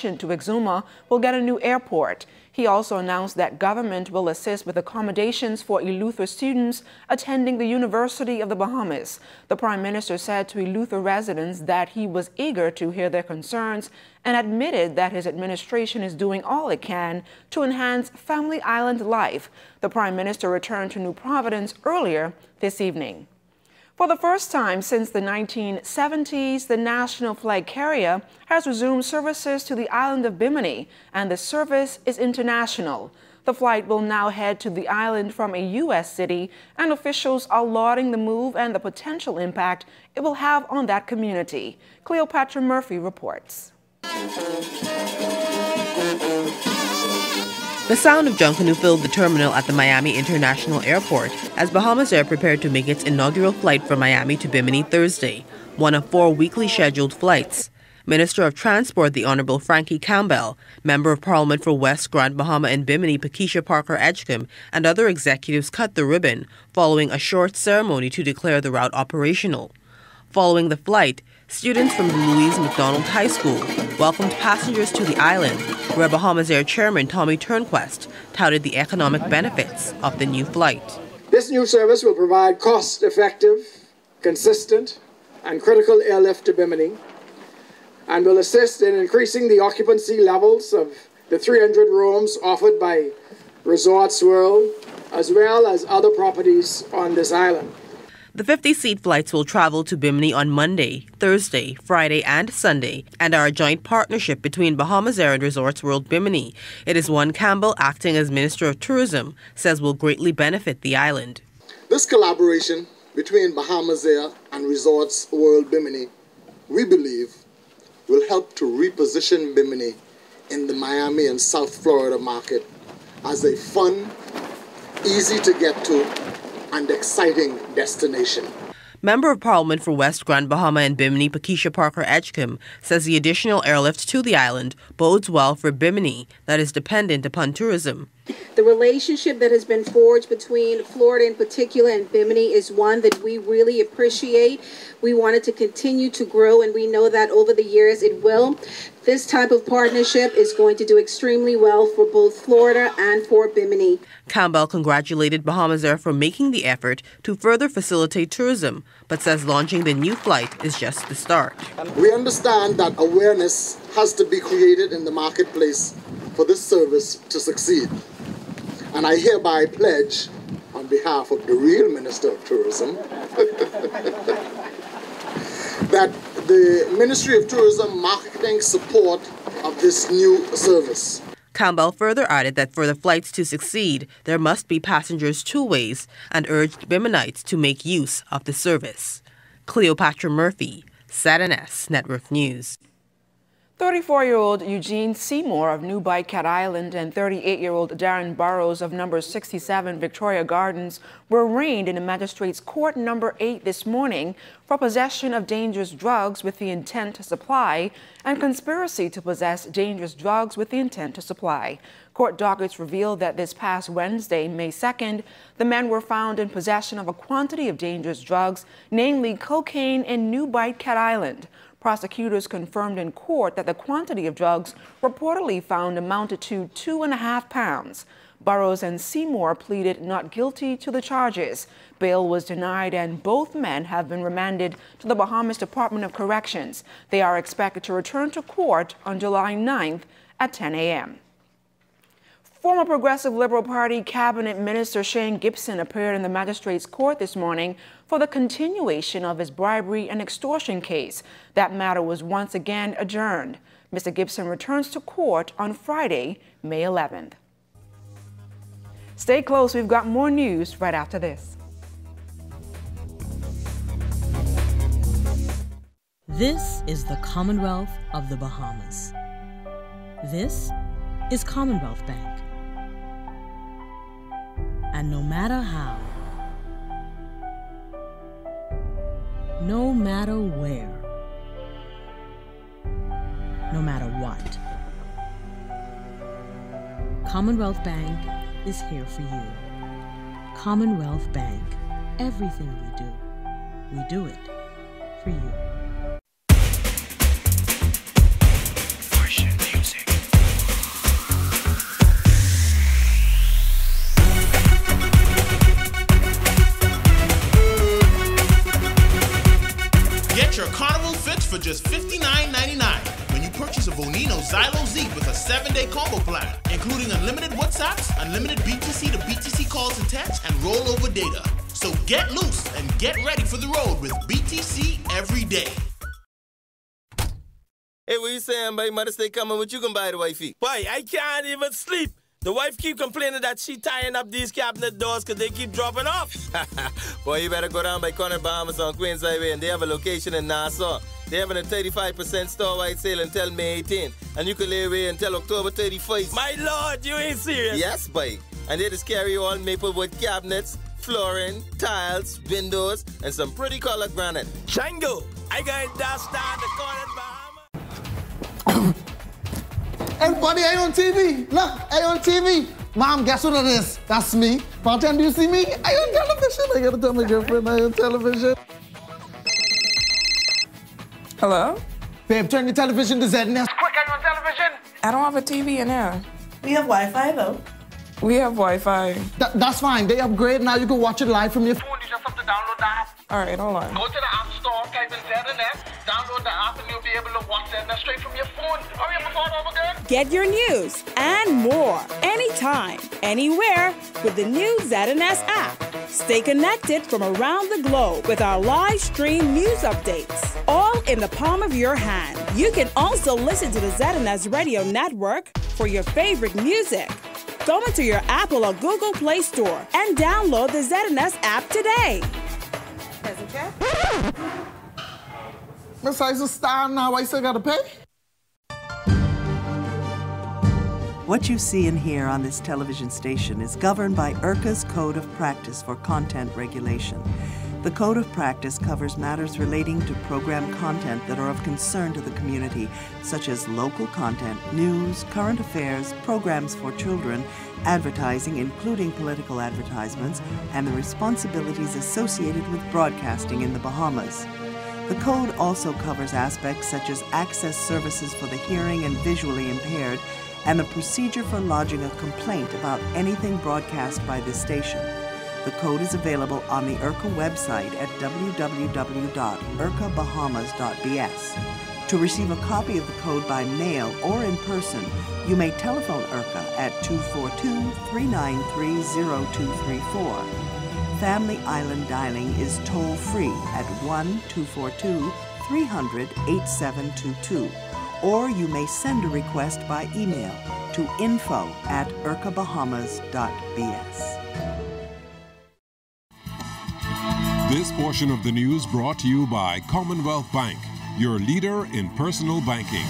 extension to Exuma will get a new airport. He also announced that government will assist with accommodations for Eleuthera students attending the University of the Bahamas. The Prime Minister said to Eleuthera residents that he was eager to hear their concerns and admitted that his administration is doing all it can to enhance Family Island life. The Prime Minister returned to New Providence earlier this evening. For the first time since the 1970s, the national flag carrier has resumed services to the island of Bimini, and the service is international. The flight will now head to the island from a U.S. city, and officials are lauding the move and the potential impact it will have on that community. Cleopatra Murphy reports. The sound of Junkanoo filled the terminal at the Miami International Airport as Bahamas Air prepared to make its inaugural flight from Miami to Bimini Thursday, one of 4 weekly scheduled flights. Minister of Transport the Honorable Frankie Campbell, Member of Parliament for West Grand Bahama and Bimini Pakeisha Parker Edgecombe, and other executives cut the ribbon following a short ceremony to declare the route operational. Following the flight, students from the Louise McDonald High School welcomed passengers to the island, where Bahamas Air Chairman Tommy Turnquest touted the economic benefits of the new flight. This new service will provide cost-effective, consistent, and critical airlift to Bimini, and will assist in increasing the occupancy levels of the 300 rooms offered by Resorts World, as well as other properties on this island. The 50-seat flights will travel to Bimini on Monday, Thursday, Friday, and Sunday, and are a joint partnership between Bahamas Air and Resorts World Bimini. It is one Campbell, acting as Minister of Tourism, says will greatly benefit the island. This collaboration between Bahamas Air and Resorts World Bimini, we believe, will help to reposition Bimini in the Miami and South Florida market as a fun, easy to get to, and exciting destination. Member of Parliament for West Grand Bahama and Bimini Pakeisha Parker Edgecombe says the additional airlift to the island bodes well for Bimini, that is dependent upon tourism. The relationship that has been forged between Florida in particular and Bimini is one that we really appreciate. We want it to continue to grow, and we know that over the years it will. This type of partnership is going to do extremely well for both Florida and for Bimini. Campbell congratulated Bahamas Air for making the effort to further facilitate tourism, but says launching the new flight is just the start. We understand that awareness has to be created in the marketplace for this service to succeed. And I hereby pledge, on behalf of the real Minister of Tourism, that the Ministry of Tourism marketing support of this new service. Campbell further added that for the flights to succeed, there must be passengers two ways, and urged Biminites to make use of the service. Cleopatra Murphy, SAT&S Network News. 34-year-old Eugene Seymour of New Bycat Island and 38-year-old Darren Burrows of number 67 Victoria Gardens were arraigned in the Magistrates Court number 8 this morning for possession of dangerous drugs with the intent to supply and conspiracy to possess dangerous drugs with the intent to supply. Court dockets revealed that this past Wednesday, May 2nd, the men were found in possession of a quantity of dangerous drugs, namely cocaine in New Bycat Island. Prosecutors confirmed in court that the quantity of drugs reportedly found amounted to 2.5 pounds. Burrows and Seymour pleaded not guilty to the charges. Bail was denied, and both men have been remanded to the Bahamas Department of Corrections. They are expected to return to court on July 9th at 10 a.m. Former Progressive Liberal Party Cabinet Minister Shane Gibson appeared in the Magistrates Court this morning for the continuation of his bribery and extortion case. That matter was once again adjourned. Mr. Gibson returns to court on Friday, May 11th. Stay close, we've got more news right after this. This is the Commonwealth of the Bahamas. This is Commonwealth Bank. And no matter how, no matter where, no matter what, Commonwealth Bank is here for you. Commonwealth Bank, everything we do it for you. Martian music. need no Xylo Z with a 7-day combo plan, including unlimited WhatsApps, unlimited BTC to BTC calls and texts, and rollover data. So get loose and get ready for the road with BTC every day. Hey, what you saying, baby? Mother stay coming with you can buy the wifey. Boy, I can't even sleep. The wife keep complaining that she tying up these cabinet doors because they keep dropping off. Boy, you better go down by Corner Bahamas on Queens Highway, and they have a location in Nassau. They're having a 35% store-wide sale until May 18th, and you can lay away until October 31st. My Lord, you ain't serious? Yes, boy. And they just carry all Maplewood cabinets, flooring, tiles, windows, and some pretty colored granite. Django, I got that down the Corner Bahamas. Everybody, I on TV. Look, I on TV. Mom, guess what it is? That's me. Bartender, do you see me? I on television. I gotta tell my girlfriend I on television. Hello? Babe, turn your television to ZNS. Quick, I'm on television. I don't have a TV in here. We have Wi-Fi, though. We have Wi-Fi. That's fine. They upgrade now. You can watch it live from your phone. You just have to download the app. All right, hold on. Go to the App Store, type in ZNS, download the app, and you'll be able to watch ZNS straight from your phone. Hurry up before it's over again. Get your news and more anytime, anywhere with the new ZNS app. Stay connected from around the globe with our live stream news updates, all in the palm of your hand. You can also listen to the ZNS Radio Network for your favorite music. Go into your Apple or Google Play Store and download the ZNS app today. Miss I's a star now. I still gotta pay. What you see and hear on this television station is governed by IRCA's Code of Practice for Content Regulation. The Code of Practice covers matters relating to program content that are of concern to the community, such as local content, news, current affairs, programs for children, advertising, including political advertisements, and the responsibilities associated with broadcasting in the Bahamas. The Code also covers aspects such as access services for the hearing and visually impaired, and the procedure for lodging a complaint about anything broadcast by this station. The code is available on the IRCA website at www.ircabahamas.bs. To receive a copy of the code by mail or in person, you may telephone IRCA at 242-393-0234. Family Island dialing is toll-free at 1-242-300-8722. Or you may send a request by email to info@ircabahamas.bs. This portion of the news brought to you by Commonwealth Bank, your leader in personal banking.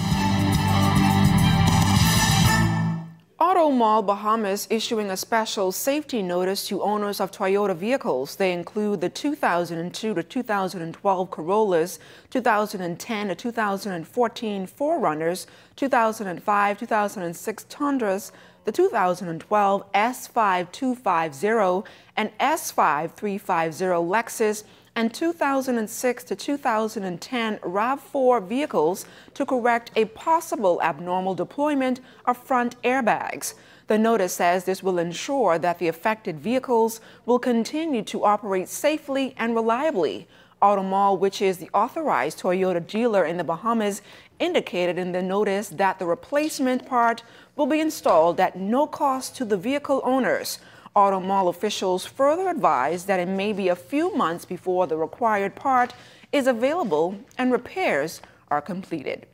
Auto Mall Bahamas issuing a special safety notice to owners of Toyota vehicles. They include the 2002 to 2012 Corollas, 2010 to 2014 4Runners, 2005, 2006 Tundras, the 2012 S5250 and S5350 Lexus, and 2006 to 2010 RAV4 vehicles to correct a possible abnormal deployment of front airbags. The notice says this will ensure that the affected vehicles will continue to operate safely and reliably. Automall, which is the authorized Toyota dealer in the Bahamas, indicated in the notice that the replacement part will be installed at no cost to the vehicle owners. Automall officials further advised that it may be a few months before the required part is available and repairs are completed.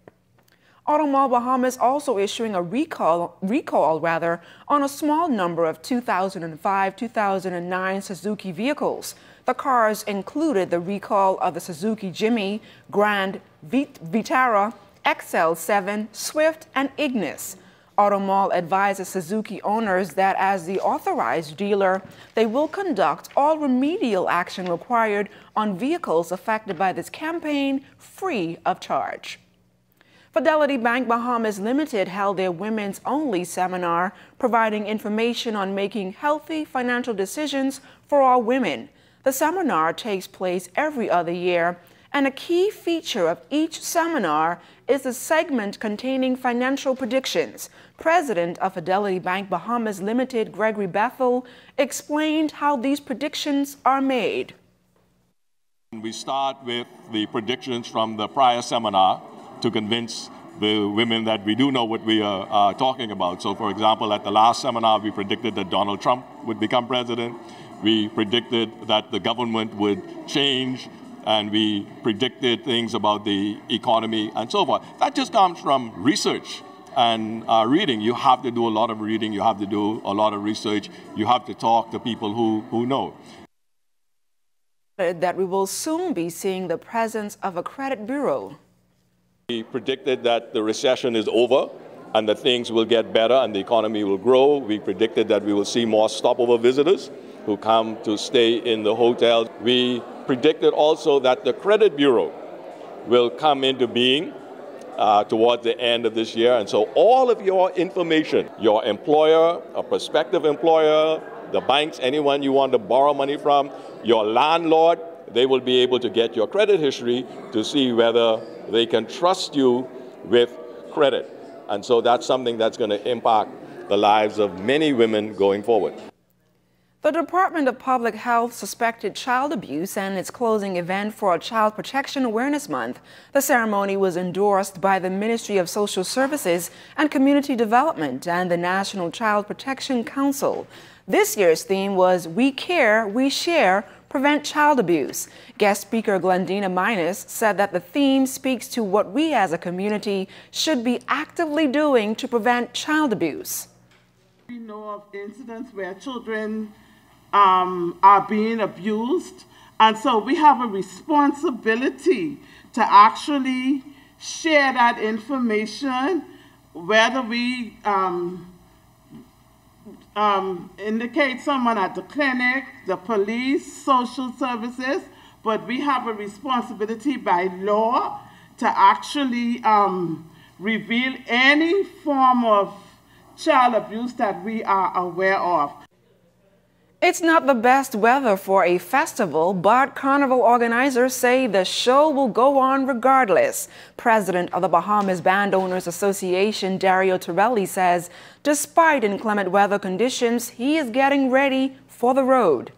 Automall Bahamas also issuing a recall on a small number of 2005-2009 Suzuki vehicles. The cars included the recall of the Suzuki Jimmy, Grand Vitara, XL7, Swift, and Ignis. Automall advises Suzuki owners that as the authorized dealer, they will conduct all remedial action required on vehicles affected by this campaign free of charge. Fidelity Bank Bahamas Limited held their women's only seminar providing information on making healthy financial decisions for all women. The seminar takes place every other year, and a key feature of each seminar is a segment containing financial predictions. President of Fidelity Bank Bahamas Limited, Gregory Bethel, explained how these predictions are made. We start with the predictions from the prior seminar to convince the women that we do know what we are talking about. So, for example, at the last seminar, we predicted that Donald Trump would become president. We predicted that the government would change, and we predicted things about the economy and so forth. That just comes from research and reading. You have to do a lot of reading. You have to do a lot of research. You have to talk to people who know. That we will soon be seeing the presence of a credit bureau. We predicted that the recession is over and that things will get better and the economy will grow. We predicted that we will see more stopover visitors who come to stay in the hotels. We predicted also that the credit bureau will come into being towards the end of this year. And so all of your information, your employer, a prospective employer, the banks, anyone you want to borrow money from, your landlord, they will be able to get your credit history to see whether they can trust you with credit. And so that's something that's going to impact the lives of many women going forward. The Department of Public Health suspected child abuse and its closing event for a Child Protection Awareness Month. The ceremony was endorsed by the Ministry of Social Services and Community Development and the National Child Protection Council. This year's theme was We Care, We Share, Prevent Child Abuse. Guest speaker Glendina Minus said that the theme speaks to what we as a community should be actively doing to prevent child abuse. We know of incidents where children are being abused, and so we have a responsibility to actually share that information, whether we indicate someone at the clinic, the police, social services, but we have a responsibility by law to actually reveal any form of child abuse that we are aware of. It's not the best weather for a festival, but carnival organizers say the show will go on regardless. President of the Bahamas Band Owners Association, Dario Torelli, says despite inclement weather conditions, he is getting ready for the road.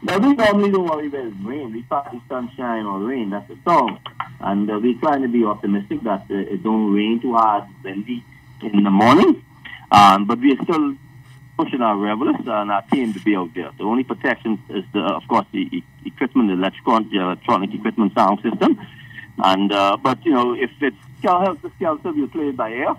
Now, we normally don't worry about rain. We party sunshine or rain, that's the song. And we're trying to be optimistic that it don't rain too hard windy in the morning. But we are still pushing our revelers and our team to be out there. The only protection is, of course, the equipment, the electronic equipment sound system. And but you know, if it's skelter, we'll play it by air,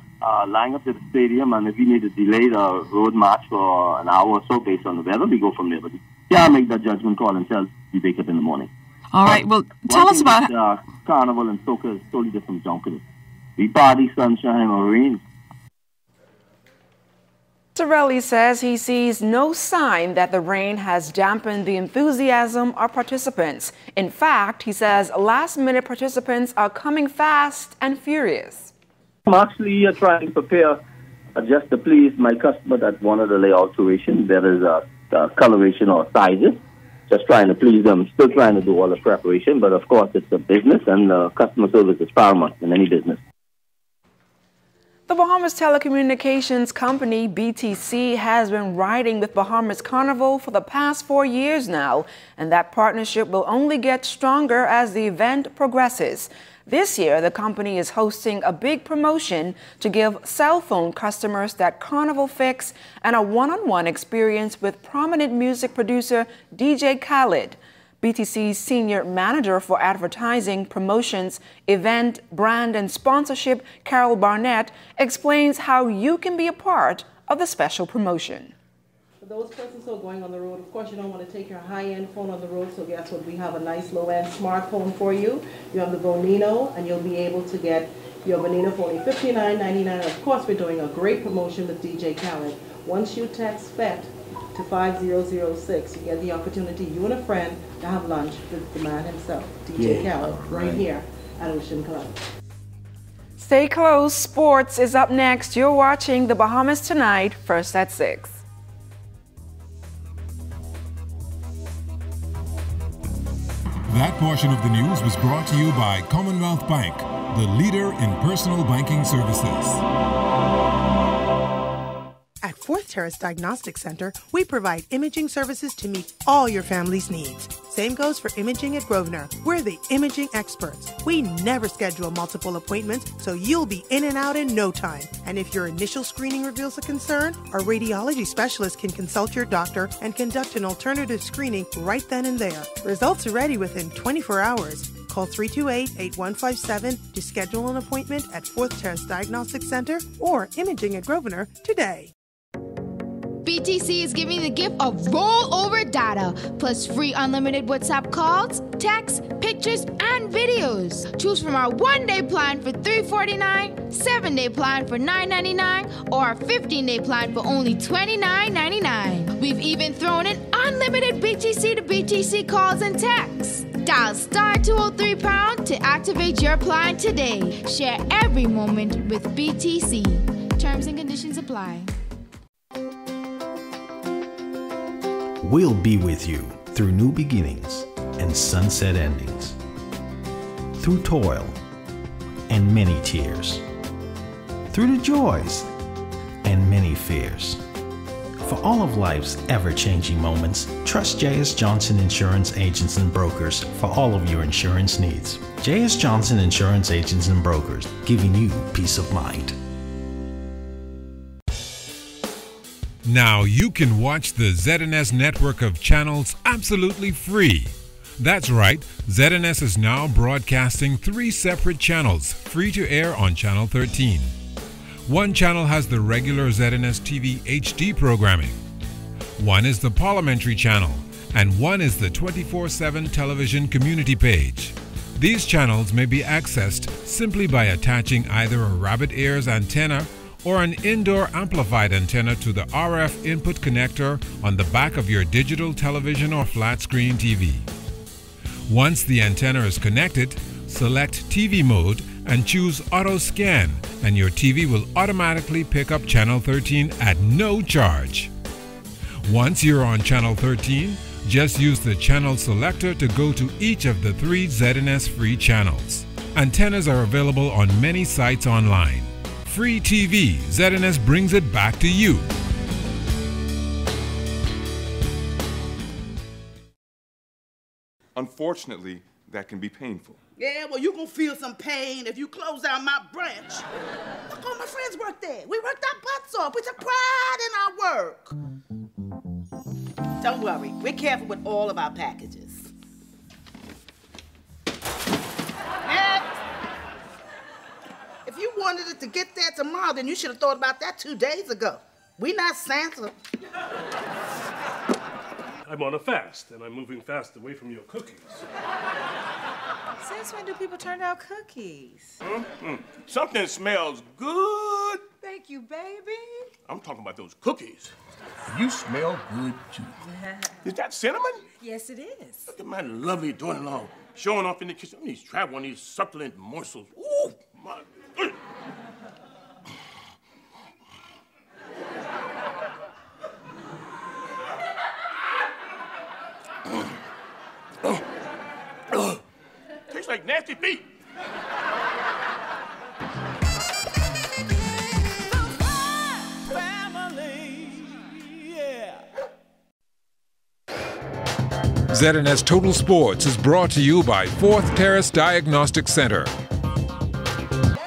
lying up to the stadium. And if we need to delay the road march for an hour or so based on the weather, we go from there. But yeah, make that judgment call until we wake up in the morning. All right. Well, tell us about carnival and soca is totally different from junket. We party sunshine or rain. Torelli says he sees no sign that the rain has dampened the enthusiasm of participants. In fact, he says last-minute participants are coming fast and furious. I'm actually trying to prepare just to please my customer that wanted to lay alteration. There is a coloration or sizes. Just trying to please them. Still trying to do all the preparation, but of course it's a business and customer service is paramount in any business. The Bahamas Telecommunications Company, BTC, has been riding with Bahamas Carnival for the past 4 years now, and that partnership will only get stronger as the event progresses. This year, the company is hosting a big promotion to give cell phone customers that Carnival fix and a one-on-one experience with prominent music producer DJ Khaled. BTC's Senior Manager for Advertising, Promotions, Event, Brand, and Sponsorship, Carol Barnett, explains how you can be a part of the special promotion. For those persons who are going on the road, of course, you don't want to take your high-end phone on the road, so guess what? We have a nice low-end smartphone for you. You have the Bonino, and you'll be able to get your Bonino for only $59.99. Of course, we're doing a great promotion with DJ Khaled. Once you text FET to 5006, you get the opportunity, you and a friend, to have lunch with the man himself, DJ Khaled, right here at Ocean Club. Stay close. Sports is up next. You're watching The Bahamas Tonight, first at 6. That portion of the news was brought to you by Commonwealth Bank, the leader in personal banking services. At Fourth Terrace Diagnostic Center, we provide imaging services to meet all your family's needs. same goes for imaging at Grosvenor. We're the imaging experts. We never schedule multiple appointments, so you'll be in and out in no time. And if your initial screening reveals a concern, our radiology specialist can consult your doctor and conduct an alternative screening right then and there. Results are ready within 24 hours. Call 328-8157 to schedule an appointment at 4th Terrace Diagnostic Center or Imaging at Grosvenor today. BTC is giving the gift of rollover data, plus free unlimited WhatsApp calls, texts, pictures, and videos. Choose from our 1-day plan for $349, 7-day plan for $999, or our 15-day plan for only $29.99. We've even thrown in unlimited BTC to BTC calls and texts. Dial *203# to activate your plan today. Share every moment with BTC. Terms and conditions apply. We'll be with you through new beginnings and sunset endings, through toil and many tears, through the joys and many fears. For all of life's ever-changing moments, trust J.S. Johnson Insurance Agents and Brokers for all of your insurance needs. J.S. Johnson Insurance Agents and Brokers, giving you peace of mind. Now you can watch the ZNS network of channels absolutely free. That's right, ZNS is now broadcasting 3 separate channels, free to air on Channel 13. One channel has the regular ZNS TV HD programming. One is the Parliamentary channel, and one is the 24/7 television community page. These channels may be accessed simply by attaching either a rabbit ears antenna or an indoor amplified antenna to the RF input connector on the back of your digital television or flat screen TV. Once the antenna is connected, select TV mode and choose Auto Scan, and your TV will automatically pick up Channel 13 at no charge. Once you're on Channel 13, just use the channel selector to go to each of the 3 ZNS free channels. Antennas are available on many sites online. Free TV, ZNS brings it back to you. Unfortunately, that can be painful. Yeah, well, you're gonna feel some pain if you close down my branch. Look, all my friends work there. We worked our butts off. We took pride in our work. Don't worry, we're careful with all of our packages. Next. If you wanted it to get there tomorrow, then you should have thought about that 2 days ago. We not Santa. I'm on a fast, and I'm moving fast away from your cookies. Since when do people turn out cookies? Something smells good. Thank you, baby. I'm talking about those cookies. You smell good, too. Is that cinnamon? Yes, it is. Look at my lovely daughter-in-law showing off in the kitchen. I need to try one of these succulent morsels. Ooh, my goodness. Tastes like nasty feet. ZNS Total Sports is brought to you by 4th Terrace Diagnostic Center.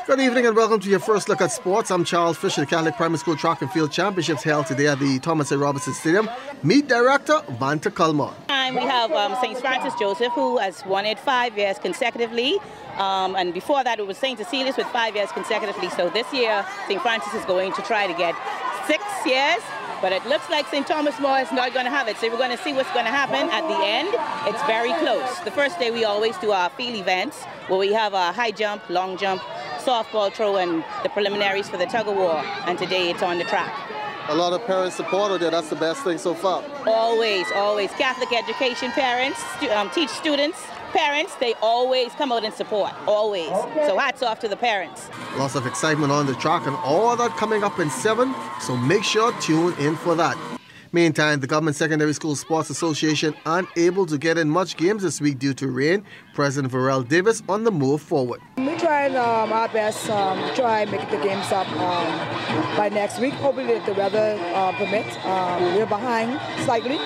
Good evening and welcome to your first look at sports. I'm Charles Fisher. The Catholic Primary School Track and Field Championships held today at the Thomas A. Robinson Stadium. Meet director Vanta Culmore. We have St. Francis Joseph, who has won it 5 years consecutively. And before that, it was St. Cecilius with 5 years consecutively. So this year, St. Francis is going to try to get 6 years. But it looks like St. Thomas More is not going to have it. So we're going to see what's going to happen at the end. It's very close. The first day, we always do our field events, where we have a high jump, long jump, softball throw, and the preliminaries for the tug-of-war. And today, it's on the track. A lot of parents support there. That's the best thing so far. Always, always. Catholic education parents teach students. Parents, they always come out and support, always. So hats off to the parents. Lots of excitement on the track and all that coming up in 7, so make sure tune in for that. Meantime, the Government Secondary School Sports Association unable to get in much games this week due to rain. President Varel Davis on the move forward. We're trying our best to try and make the games up by next week. Hopefully if the weather permits. We're behind slightly.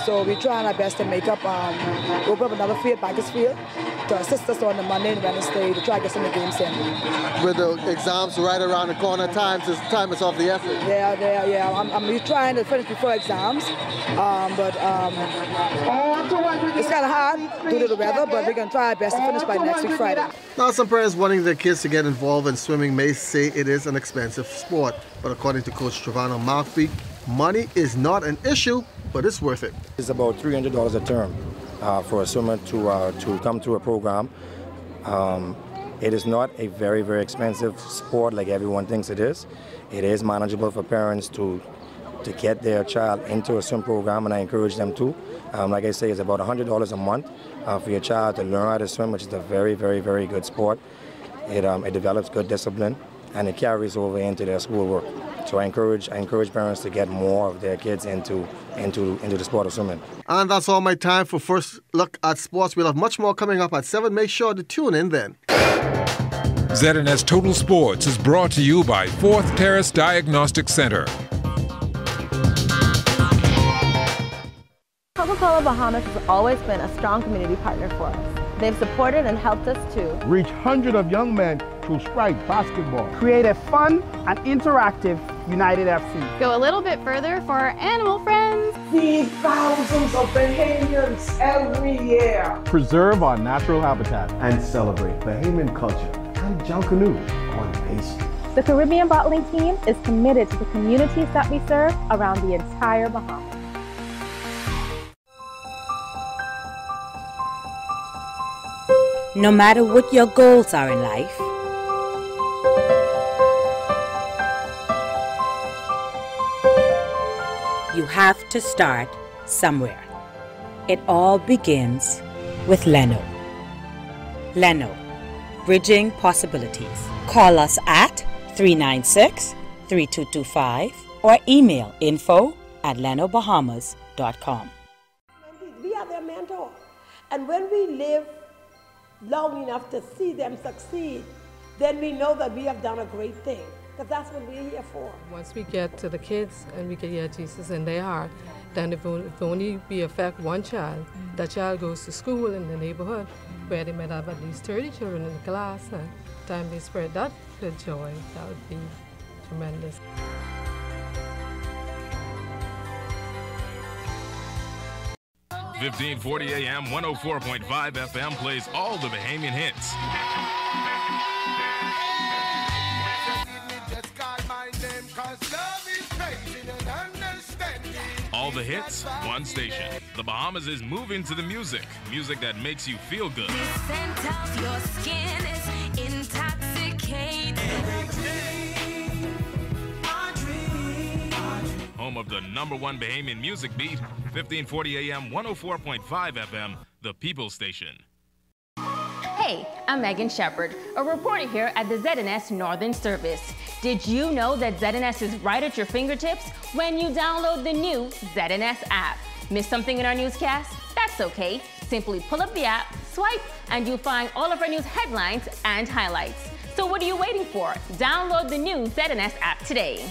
So we're trying our best to make up, open up another field, Bikers Field, to assist us on the Monday and Wednesday to try to get some of the games in. With the exams right around the corner, time is of the essence. Yeah. We're trying to finish before exams, but it's kind of hard due to the weather, but we're going to try our best to finish by next week Friday. Now, some parents wanting their kids to get involved in swimming may say it is an expensive sport, but according to Coach Travano Markby, money is not an issue, but it's worth it. It's about $300 a term for a swimmer to come to a program. It is not a very, very expensive sport like everyone thinks it is. It is manageable for parents to get their child into a swim program, and I encourage them to. Like I say, it's about $100 a month for your child to learn how to swim, which is a very, very, very good sport. It develops good discipline, and it carries over into their schoolwork. So I encourage parents to get more of their kids into the sport of swimming. And that's all my time for First Look at Sports. We'll have much more coming up at 7. Make sure to tune in then. ZNS Total Sports is brought to you by Fourth Terrace Diagnostic Center. Coca-Cola Bahamas has always been a strong community partner for us. They've supported and helped us to reach hundreds of young men through Sprite basketball, create a fun and interactive United FC, go a little bit further for our animal friends, feed thousands of Bahamians every year, preserve our natural habitat, and celebrate Bahamian culture and Junkanoo on Mason. The Caribbean Bottling Team is committed to the communities that we serve around the entire Bahamas. No matter what your goals are in life, you have to start somewhere. It all begins with Leno. Leno, bridging possibilities. Call us at 396-3225 or email info@lenobahamas.com. We are their mentor. And when we live long enough to see them succeed, then we know that we have done a great thing, because that's what we're here for. Once we get to the kids and we can get Jesus in their heart, then if only we affect one child, that child goes to school in the neighborhood where they might have at least 30 children in the class, and time they spread that good joy, that would be tremendous. 1540 AM, 104.5 FM plays all the Bahamian hits. All the hits, one station. The Bahamas is moving to the music. Music that makes you feel good. The scent of your skin is intoxicating. Home of the #1 Bahamian music beat, 1540 AM, 104.5 FM, the People Station. Hey, I'm Megan Shepard, a reporter here at the ZNS Northern Service. Did you know that ZNS is right at your fingertips when you download the new ZNS app? Miss something in our newscast? That's okay. Simply pull up the app, swipe, and you'll find all of our news headlines and highlights. So what are you waiting for? Download the new ZNS app today.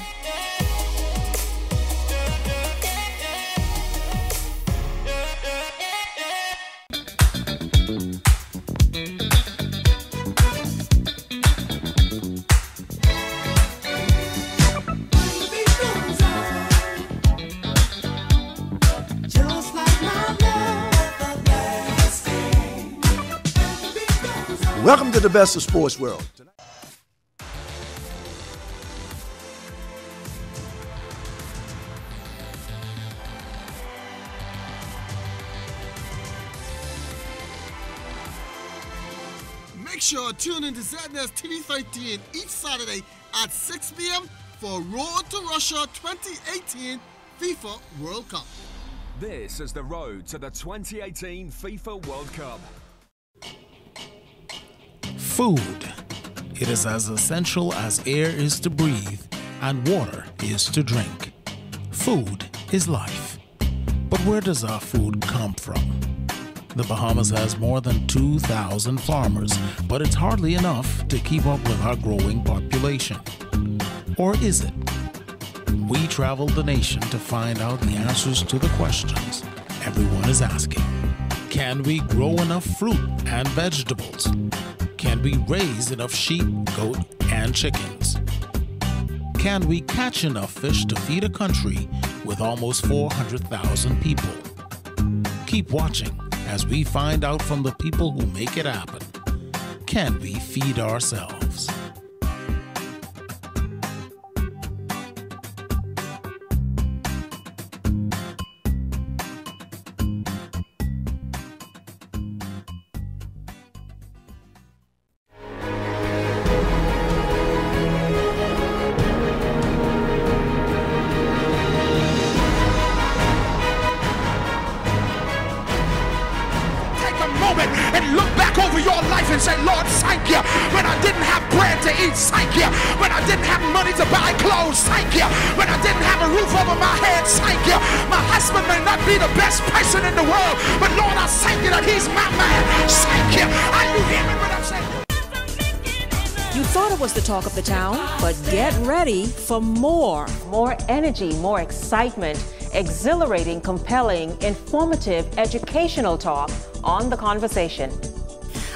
Welcome to the best of sports world. Make sure to tune in to ZNS TV 13 each Saturday at 6 p.m. for Road to Russia 2018 FIFA World Cup. This is the road to the 2018 FIFA World Cup. Food. It is as essential as air is to breathe and water is to drink. Food is life. But where does our food come from? The Bahamas has more than 2,000 farmers, but it's hardly enough to keep up with our growing population. Or is it? We traveled the nation to find out the answers to the questions everyone is asking. Can we grow enough fruit and vegetables? Can we raise enough sheep, goat, and chickens? Can we catch enough fish to feed a country with almost 400,000 people? Keep watching as we find out from the people who make it happen. Can we feed ourselves? And look back over your life and say, Lord, thank you. When I didn't have bread to eat, thank you. When I didn't have money to buy clothes, thank you. When I didn't have a roof over my head, thank you. My husband may not be the best person in the world, but Lord, I thank you that he's my man. Thank you. Are you hearing what I'm saying? You thought it was the talk of the town, but get ready for more. More energy, more excitement, exhilarating, compelling, informative, educational talk on The Conversation.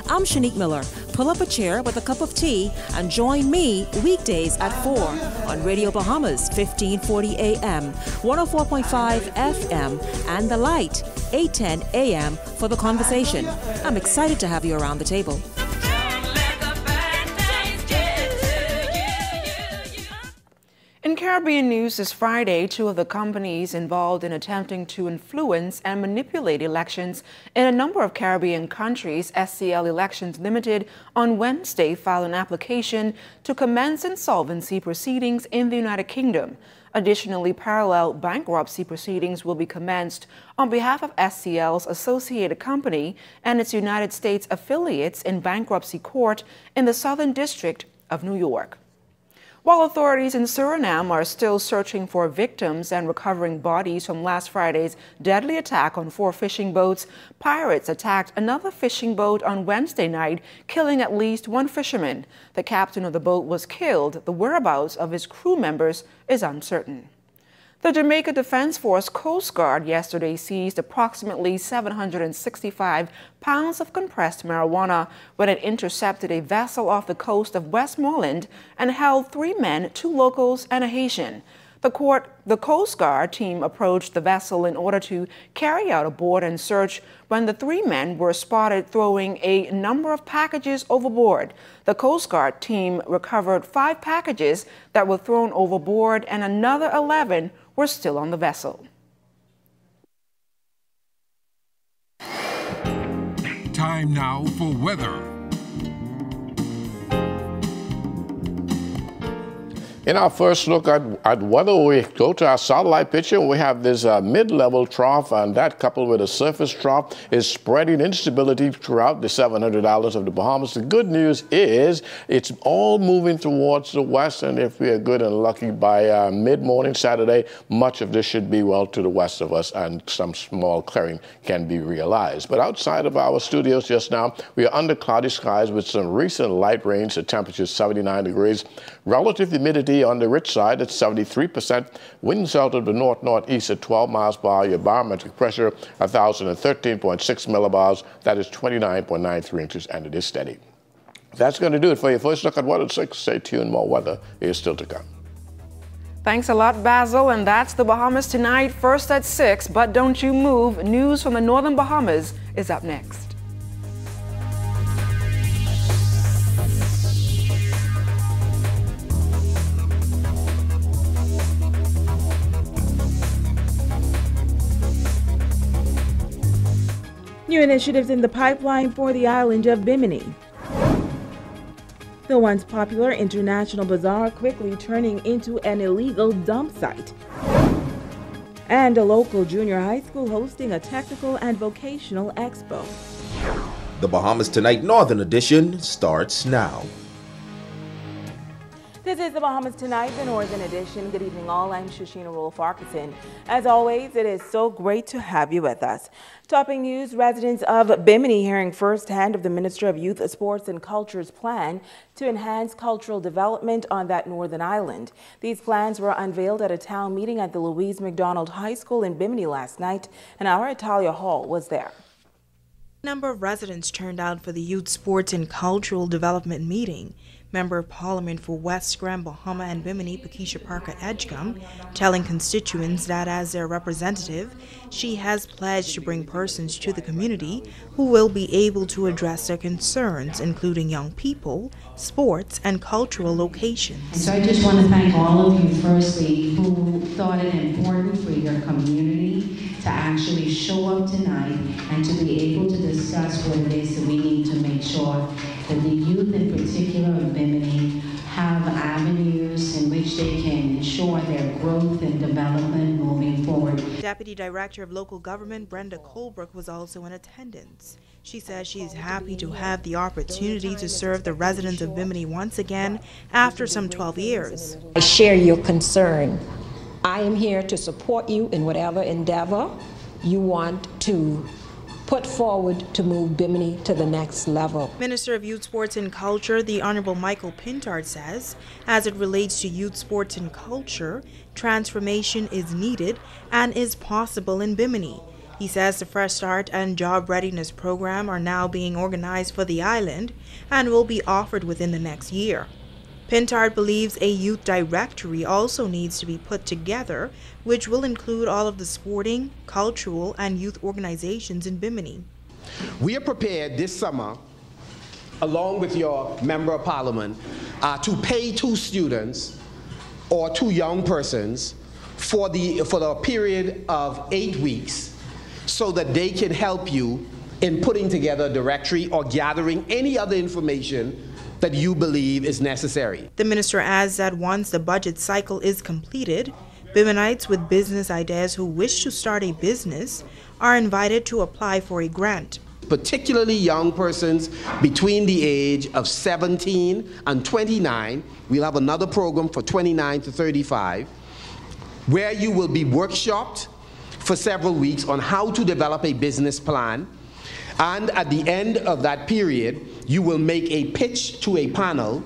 I'm Shanique Miller. Pull up a chair with a cup of tea and join me weekdays at 4 on Radio Bahamas, 1540 AM, 104.5 FM, and The Light, 810 AM for The Conversation. I'm excited to have you around the table. In Caribbean news this Friday, two of the companies involved in attempting to influence and manipulate elections in a number of Caribbean countries, SCL Elections Limited, on Wednesday filed an application to commence insolvency proceedings in the United Kingdom. Additionally, parallel bankruptcy proceedings will be commenced on behalf of SCL's associated company and its United States affiliates in bankruptcy court in the Southern District of New York. While authorities in Suriname are still searching for victims and recovering bodies from last Friday's deadly attack on 4 fishing boats, pirates attacked another fishing boat on Wednesday night, killing at least 1 fisherman. The captain of the boat was killed. The whereabouts of his crew members is uncertain. The Jamaica Defense Force Coast Guard yesterday seized approximately 765 pounds of compressed marijuana when it intercepted a vessel off the coast of Westmoreland and held 3 men, 2 locals, and a Haitian. The Coast Guard team approached the vessel in order to carry out a board and search when the 3 men were spotted throwing a number of packages overboard. The Coast Guard team recovered 5 packages that were thrown overboard and another 11 were still on the vessel. Time now for weather. In our first look at weather, we go to our satellite picture. We have this mid-level trough, and that coupled with a surface trough is spreading instability throughout the 700 islands of the Bahamas. The good news is it's all moving towards the west, and if we are good and lucky by mid-morning Saturday, much of this should be well to the west of us, and some small clearing can be realized. But outside of our studios just now, we are under cloudy skies with some recent light rains. The temperature is 79 degrees. Relative humidity on the rich side at 73%. Winds out of the north-northeast at 12 miles per hour. Your barometric pressure 1,013.6 millibars. That is 29.93 inches, and it is steady. That's going to do it for your first look at Weather at 6. Stay tuned. More weather is still to come. Thanks a lot, Basil, and that's the Bahamas Tonight, first at 6. But don't you move. News from the Northern Bahamas is up next. New initiatives in the pipeline for the island of Bimini. The once popular International Bazaar quickly turning into an illegal dump site. And a local junior high school hosting a technical and vocational expo. The Bahamas Tonight Northern Edition starts now. This is the Bahamas Tonight, the Northern Edition. Good evening, all. I'm Shushina Roll-Farquharson. As always, it is so great to have you with us. Topping news, residents of Bimini hearing firsthand of the Minister of Youth, Sports and Culture's plan to enhance cultural development on that northern island. These plans were unveiled at a town meeting at the Louise McDonald High School in Bimini last night, and our Italia Hall was there. A number of residents turned out for the Youth, Sports and Cultural Development meeting. Member of Parliament for West Grand Bahama and Bimini, Pakeisha Parker Edgecombe, telling constituents that as their representative, she has pledged to bring persons to the community who will be able to address their concerns, including young people, sports, and cultural locations. So I just want to thank all of you, firstly, who thought it important for your community to actually show up tonight and to be able to discuss what it is that we need to make sure that the youth in particular of Bimini have avenues in which they can ensure their growth and development moving forward. Deputy Director of Local Government Brenda Colebrook was also in attendance. She says she is happy to have the opportunity to serve the residents of Bimini once again after some 12 years. I share your concern. I am here to support you in whatever endeavor you want to put forward to move Bimini to the next level. Minister of Youth, Sports and Culture, the Honorable Michael Pintard, says, as it relates to youth, sports and culture, transformation is needed and is possible in Bimini. He says the Fresh Start and Job Readiness Program are now being organized for the island and will be offered within the next year. Pintard believes a youth directory also needs to be put together, which will include all of the sporting, cultural, and youth organizations in Bimini. We are prepared this summer, along with your Member of Parliament, to pay 2 students or 2 young persons for the period of 8 weeks so that they can help you in putting together a directory or gathering any other information that you believe is necessary. The minister adds that once the budget cycle is completed, Biminites with business ideas who wish to start a business are invited to apply for a grant. Particularly young persons between the age of 17 and 29, we'll have another program for 29 to 35, where you will be workshopped for several weeks on how to develop a business plan. And at the end of that period, you will make a pitch to a panel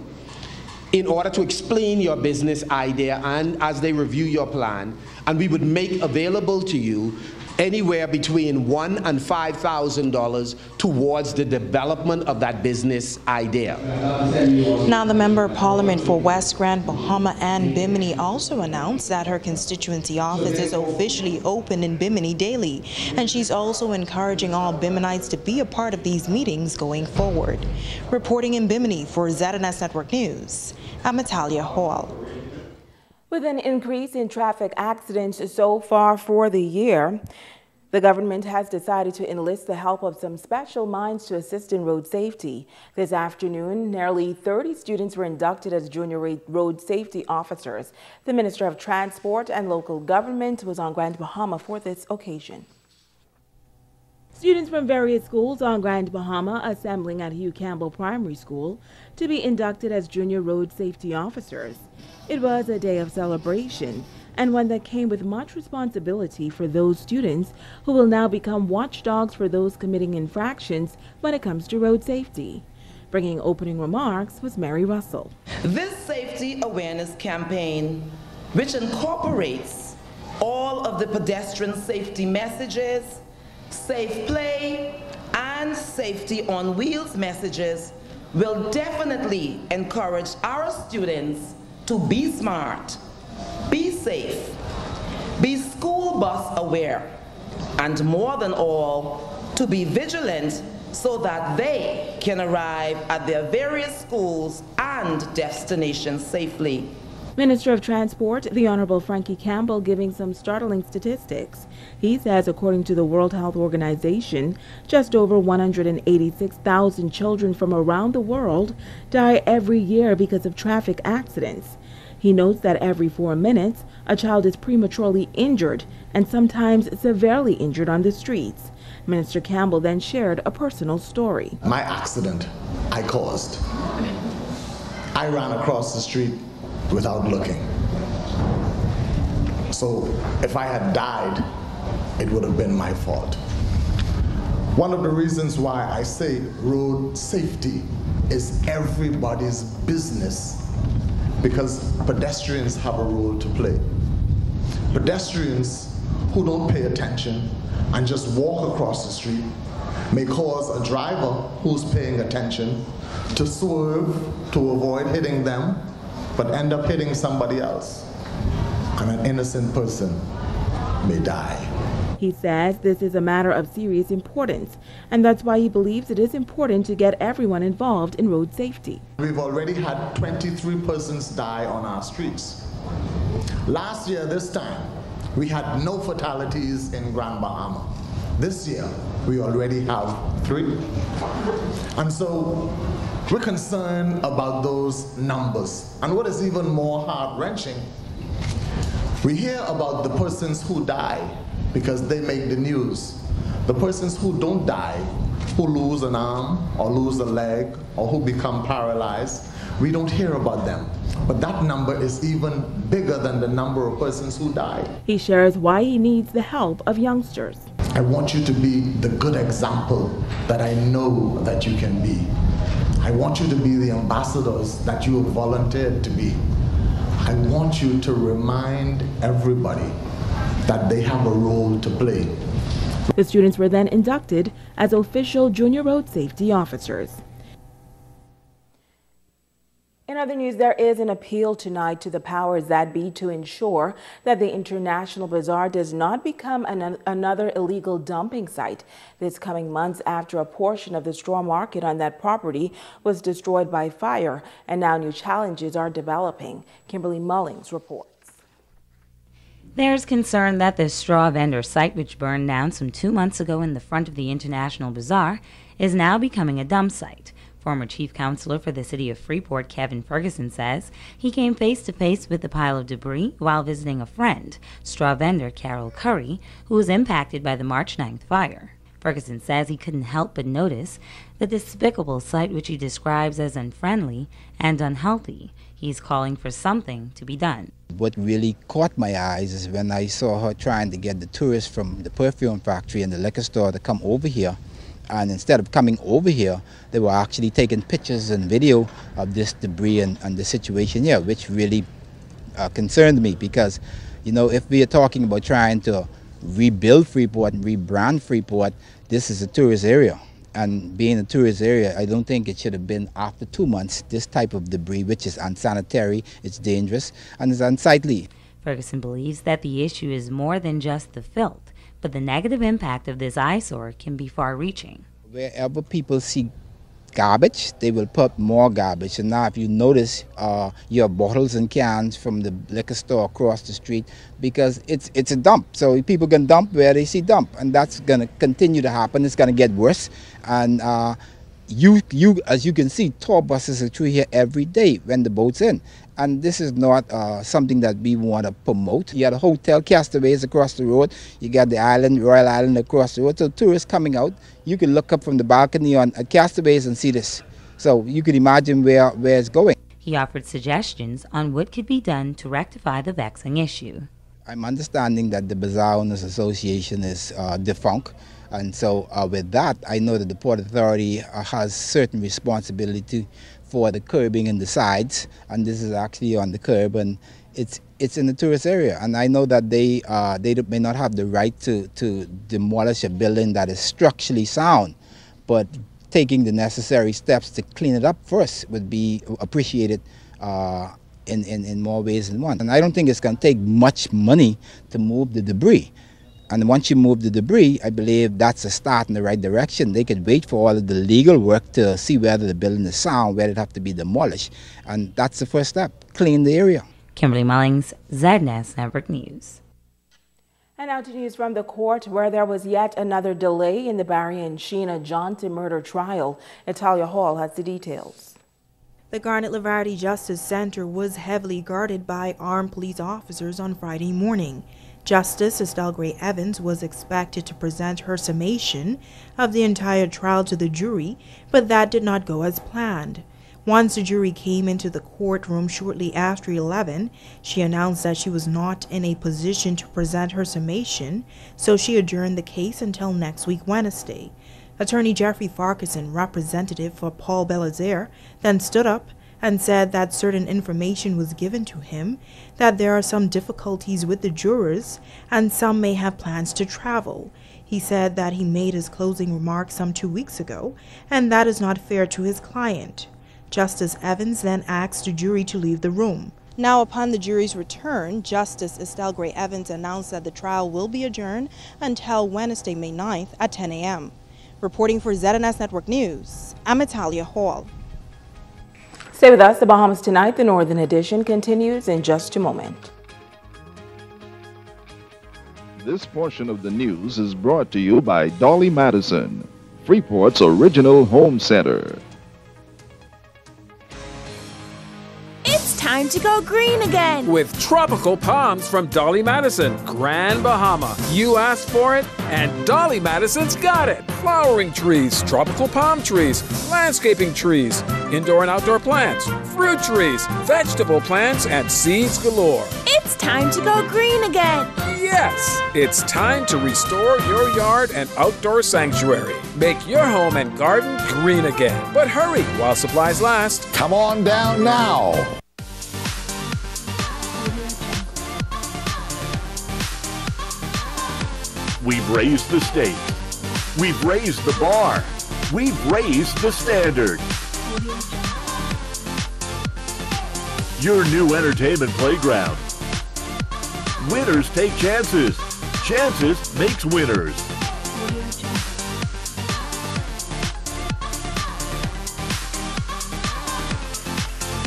in order to explain your business idea and as they review your plan. And we would make available to you anywhere between $1,000 and $5,000 towards the development of that business idea. Now, the Member of Parliament for West Grand Bahama and Bimini also announced that her constituency office is officially open in Bimini daily, and she's also encouraging all Biminites to be a part of these meetings going forward. Reporting in Bimini for ZNS Network News, I'm Italia Hall. With an increase in traffic accidents so far for the year, the government has decided to enlist the help of some special minds to assist in road safety. This afternoon, nearly 30 students were inducted as junior road safety officers. The Minister of Transport and Local Government was on Grand Bahama for this occasion. Students from various schools on Grand Bahama assembling at Hugh Campbell Primary School to be inducted as junior road safety officers. It was a day of celebration and one that came with much responsibility for those students who will now become watchdogs for those committing infractions when it comes to road safety. Bringing opening remarks was Mary Russell. This safety awareness campaign, which incorporates all of the pedestrian safety messages, safe play, and safety on wheels messages, will definitely encourage our students to be smart, be safe, be school bus aware, and more than all, to be vigilant so that they can arrive at their various schools and destinations safely. Minister of Transport, the Honorable Frankie Campbell, giving some startling statistics. He says, according to the World Health Organization, just over 186,000 children from around the world die every year because of traffic accidents. He notes that every 4 minutes, a child is prematurely injured and sometimes severely injured on the streets. Minister Campbell then shared a personal story. My accident I caused. I ran across the street without looking. So if I had died, it would have been my fault. One of the reasons why I say road safety is everybody's business, because pedestrians have a role to play. Pedestrians who don't pay attention and just walk across the street may cause a driver who's paying attention to swerve to avoid hitting them, but end up hitting somebody else, and an innocent person may die. He says this is a matter of serious importance, and that's why he believes it is important to get everyone involved in road safety. We've already had 23 persons die on our streets. Last year, this time, we had no fatalities in Grand Bahama. This year, we already have 3. And so, we're concerned about those numbers. And what is even more heart-wrenching, we hear about the persons who die because they make the news. The persons who don't die, who lose an arm or lose a leg or who become paralyzed, we don't hear about them. But that number is even bigger than the number of persons who die. He shares why he needs the help of youngsters. I want you to be the good example that I know that you can be. I want you to be the ambassadors that you have volunteered to be. I want you to remind everybody that they have a role to play. The students were then inducted as official junior road safety officers. In other news, there is an appeal tonight to the powers that be to ensure that the International Bazaar does not become another illegal dumping site. This coming months after a portion of the straw market on that property was destroyed by fire, and now new challenges are developing. Kimberly Mullings reports. There's concern that the straw vendor site, which burned down some 2 months ago in the front of the International Bazaar, is now becoming a dump site. Former chief counselor for the city of Freeport, Kevin Ferguson, says he came face to face with the pile of debris while visiting a friend, straw vendor Carol Curry, who was impacted by the March 9th fire. Ferguson says he couldn't help but notice the despicable site, which he describes as unfriendly and unhealthy. He's calling for something to be done. What really caught my eyes is when I saw her trying to get the tourists from the perfume factory and the liquor store to come over here. And instead of coming over here, they were actually taking pictures and video of this debris and the situation here, which really concerned me because, you know, if we are talking about trying to rebuild Freeport and rebrand Freeport, this is a tourist area. And being a tourist area, I don't think it should have been after 2 months, this type of debris, which is unsanitary, it's dangerous, and it's unsightly. Ferguson believes that the issue is more than just the filth, but the negative impact of this eyesore can be far-reaching. Wherever people see garbage, they will put more garbage. And now if you notice your bottles and cans from the liquor store across the street, because it's a dump. So people can dump where they see dump, and that's going to continue to happen. It's going to get worse. And you as you can see, tour buses are through here every day when the boat's in. And this is not something that we want to promote. You got a hotel, Castaways across the road. You got the island, Royal Island across the road. So tourists coming out, you can look up from the balcony at Castaways and see this. So you can imagine where it's going. He offered suggestions on what could be done to rectify the vexing issue. I'm understanding that the Bazaar Owners Association is defunct. And so with that, I know that the Port Authority has certain responsibility for the curbing in the sides, and this is actually on the curb, and it's in the tourist area. And I know that they may not have the right to demolish a building that is structurally sound, but taking the necessary steps to clean it up first would be appreciated in more ways than one. And I don't think it's going to take much money to move the debris. And once you move the debris, I believe that's a start in the right direction. They could wait for all of the legal work to see whether the building is sound, whether it have to be demolished. And that's the first step, clean the area. Kimberly Mullings, ZNS Network News. And now to news from the court, where there was yet another delay in the Barry and Sheena Johnson murder trial. Natalia Hall has the details. The Garnet Lavardi Justice Center was heavily guarded by armed police officers on Friday morning. Justice Estelle Gray Evans was expected to present her summation of the entire trial to the jury, but that did not go as planned. Once the jury came into the courtroom shortly after 11, she announced that she was not in a position to present her summation, so she adjourned the case until next week, Wednesday. Attorney Jeffrey Farquharson, representative for Paul Belazaire, then stood up and said that certain information was given to him, that there are some difficulties with the jurors, and some may have plans to travel. He said that he made his closing remarks some 2 weeks ago, and that is not fair to his client. Justice Evans then asked the jury to leave the room. Now, upon the jury's return, Justice Estelle Gray Evans announced that the trial will be adjourned until Wednesday, May 9th at 10 a.m. Reporting for ZNS Network News, I'm Italia Hall. Stay with us. The Bahamas Tonight, the Northern Edition, continues in just a moment. This portion of the news is brought to you by Dolly Madison, Freeport's original home center. It's time to go green again! With tropical palms from Dolly Madison, Grand Bahama. You asked for it, and Dolly Madison's got it. Flowering trees, tropical palm trees, landscaping trees, indoor and outdoor plants, fruit trees, vegetable plants, and seeds galore. It's time to go green again! Yes, it's time to restore your yard and outdoor sanctuary. Make your home and garden green again. But hurry while supplies last. Come on down now. We've raised the stakes. We've raised the bar. We've raised the standard. Your new entertainment playground. Winners take chances. Chances makes winners.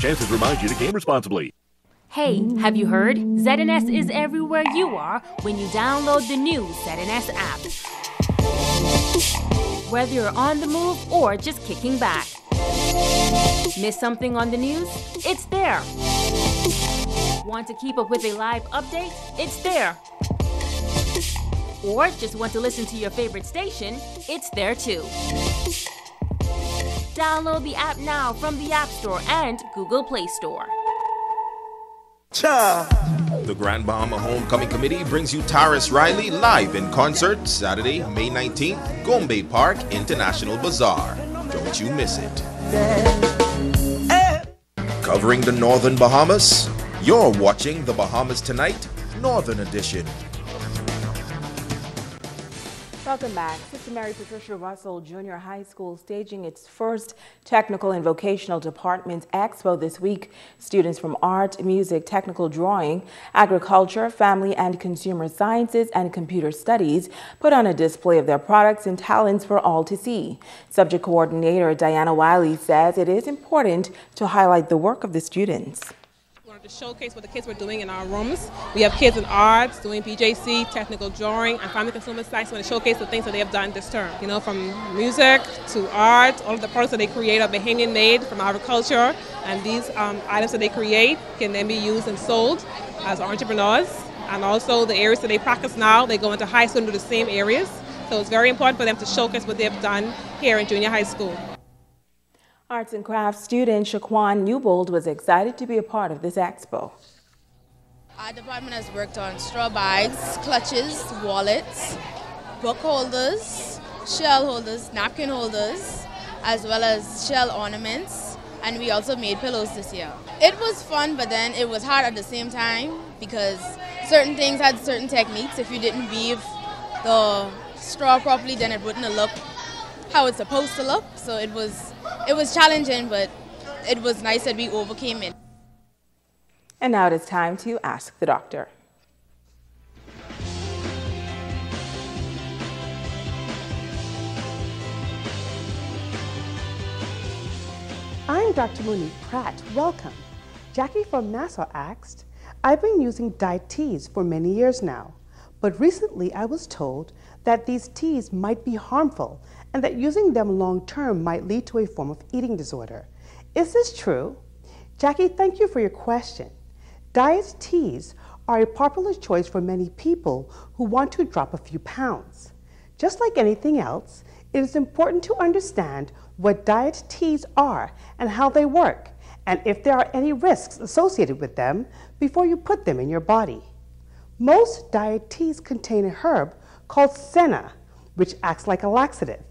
Chances remind you to game responsibly. Hey, have you heard? ZNS is everywhere you are when you download the new ZNS app. Whether you're on the move or just kicking back. Miss something on the news? It's there. Want to keep up with a live update? It's there. Or just want to listen to your favorite station? It's there too. Download the app now from the App Store and Google Play Store. The Grand Bahama Homecoming Committee brings you Taris Riley live in concert Saturday, May 19th, Gombe Park International Bazaar. Don't you miss it. Covering the Northern Bahamas, you're watching the Bahamas Tonight, Northern Edition. Welcome back. Sister Mary Patricia Russell Junior High School staging its first Technical and Vocational Departments Expo this week. Students from art, music, technical drawing, agriculture, family and consumer sciences, and computer studies put on a display of their products and talents for all to see. Subject coordinator Diana Wiley says it is important to highlight the work of the students. To showcase what the kids were doing in our rooms. We have kids in arts doing BJC, technical drawing, and family consumer science. Want to showcase the things that they have done this term. You know, from music to art, all of the products that they create are Bahamian made from agriculture, and these items that they create can then be used and sold as entrepreneurs. And also the areas that they practice now, they go into high school and do the same areas. So it's very important for them to showcase what they've done here in junior high school. Arts and crafts student Shaquan Newbold was excited to be a part of this expo. Our department has worked on straw bags, clutches, wallets, book holders, shell holders, napkin holders, as well as shell ornaments, and we also made pillows this year. It was fun, but then it was hard at the same time because certain things had certain techniques. If you didn't weave the straw properly, then it wouldn't look how it's supposed to look. So it was challenging, but it was nice that we overcame it. And now it is time to ask the doctor. I'm Dr. Monique Pratt. Welcome. Jackie from Nassau asked, I've been using diet teas for many years now, but recently I was told that these teas might be harmful and that using them long-term might lead to a form of eating disorder. Is this true? Jackie, thank you for your question. Diet teas are a popular choice for many people who want to drop a few pounds. Just like anything else, it is important to understand what diet teas are and how they work, and if there are any risks associated with them before you put them in your body. Most diet teas contain a herb called senna, which acts like a laxative.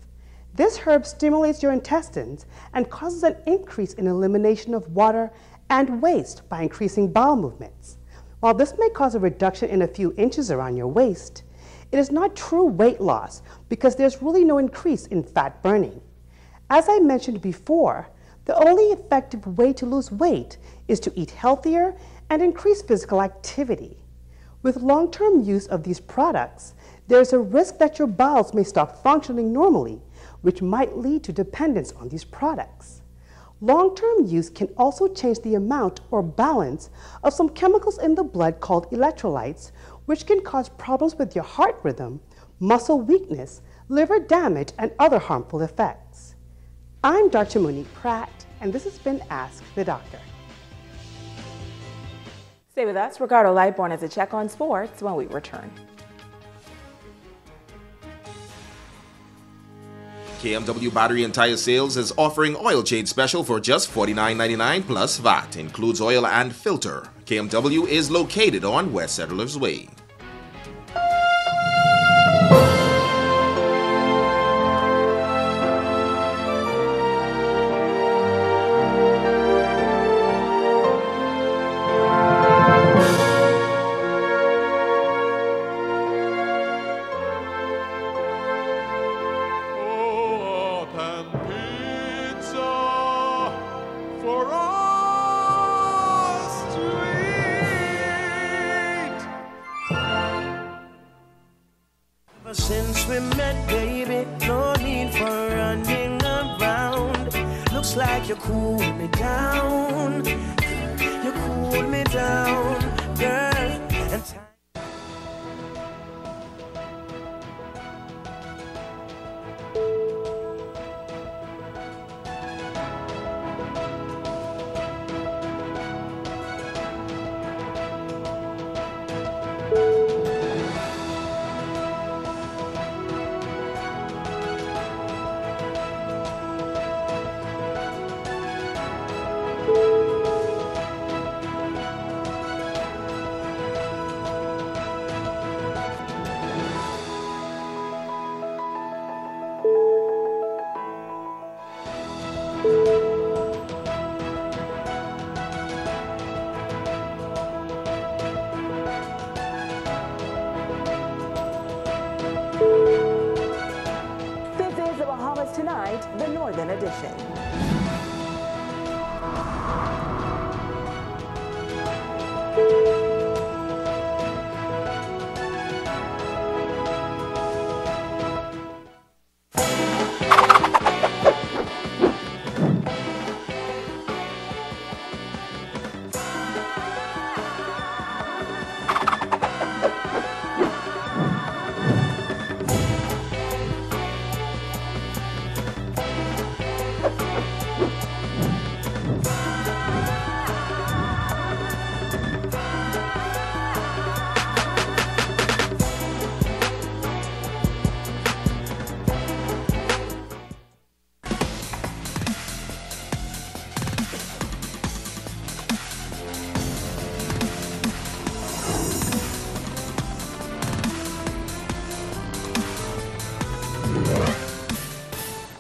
This herb stimulates your intestines and causes an increase in elimination of water and waste by increasing bowel movements. While this may cause a reduction in a few inches around your waist, it is not true weight loss because there's really no increase in fat burning. As I mentioned before, the only effective way to lose weight is to eat healthier and increase physical activity. With long-term use of these products, there's a risk that your bowels may stop functioning normally, which might lead to dependence on these products. Long-term use can also change the amount or balance of some chemicals in the blood called electrolytes, which can cause problems with your heart rhythm, muscle weakness, liver damage, and other harmful effects. I'm Dr. Monique Pratt, and this has been Ask the Doctor. Stay with us. Ricardo Lightborn has a check on sports when we return. KMW Battery and Tire Sales is offering oil change special for just $49.99 plus VAT. Includes oil and filter. KMW is located on West Settlers Way. Since we met, baby, no need for running around. Looks like you cool me down. You cool me down, girl. And Tonight, the Northern Edition.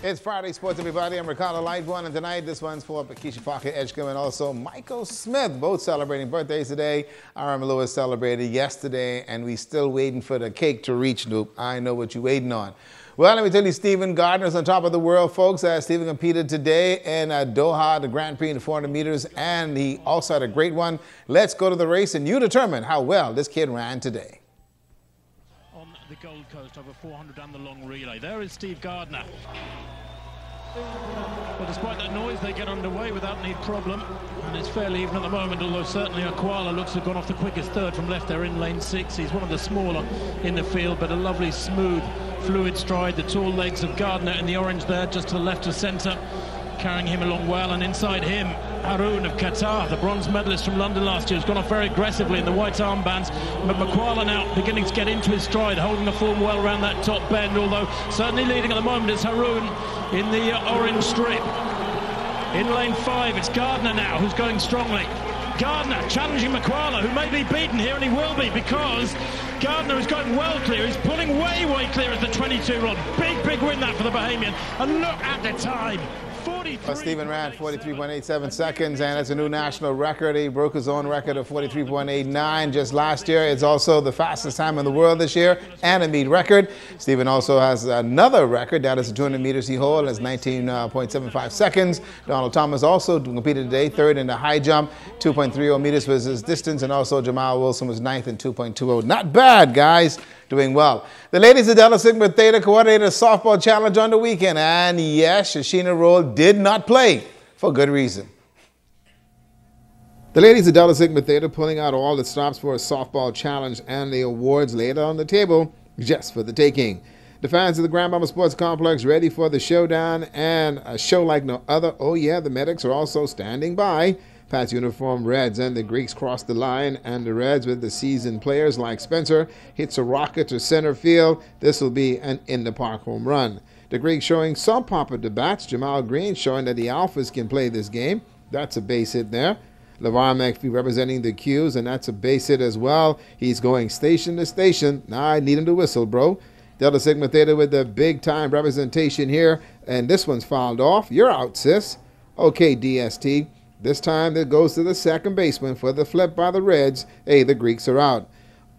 It's Friday Sports, everybody. I'm Ricardo Lightborn, and tonight this one's for Keisha Parker Edgecombe and also Michael Smith, both celebrating birthdays today. R.M. Lewis celebrated yesterday, and we still waiting for the cake to reach, Noop. I know what you're waiting on. Well, let me tell you, Stephen Gardner's on top of the world, folks. Stephen competed today in Doha, the Grand Prix in the 400 meters, and he also had a great one. Let's go to the race, and you determine how well this kid ran today. On the Gold Coast, over 400 down the long relay. There is Steve Gardner. Well, despite that noise, they get underway without any problem, and it's fairly even at the moment, although certainly Aquala looks to have gone off the quickest third from left there in lane 6. He's one of the smaller in the field, but a lovely, smooth, fluid stride. The tall legs of Gardner in the orange there, just to the left of centre, carrying him along well, and inside him, Haroun of Qatar, the bronze medalist from London last year, has gone off very aggressively in the white armbands. But Makwala now beginning to get into his stride, holding the form well around that top bend, although certainly leading at the moment is Haroun in the orange strip. In lane 5, it's Gardner now who's going strongly. Gardner challenging Makwala, who may be beaten here, and he will be, because Gardner is going well clear. He's pulling way clear at the 22-rod. Big win that for the Bahamian. And look at the time. Stephen ran 43.87 seconds, and it's a new national record. He broke his own record of 43.89 just last year. It's also the fastest time in the world this year and a meet record. Stephen also has another record. That is the 200 meters he holds. That's 19.75 seconds. Donald Thomas also competed today, third in the high jump. 2.30 meters was his distance, and also Jamal Wilson was ninth in 2.20. Not bad, guys. Doing well. The ladies of Delta Sigma Theta coordinated a softball challenge on the weekend, and yes, Shashina Roll did not play for good reason. The ladies of Delta Sigma Theta pulling out all the stops for a softball challenge, and the awards laid on the table just for the taking. The fans of the Grand Bahama Sports Complex ready for the showdown and a show like no other. Oh yeah, the medics are also standing by. Pat's uniform Reds and the Greeks cross the line, and the Reds with the seasoned players like Spencer hits a rocket to center field. This will be an in-the-park home run. The Greeks showing some pop at the bats. Jamal Green showing that the Alphas can play this game. That's a base hit there. LeVar McPhee representing the Qs, and that's a base hit as well. He's going station to station. Now I need him to whistle, bro. Delta Sigma Theta with the big-time representation here, and this one's fouled off. You're out, sis. Okay, DST. This time it goes to the second baseman for the flip by the Reds. Hey, the Greeks are out.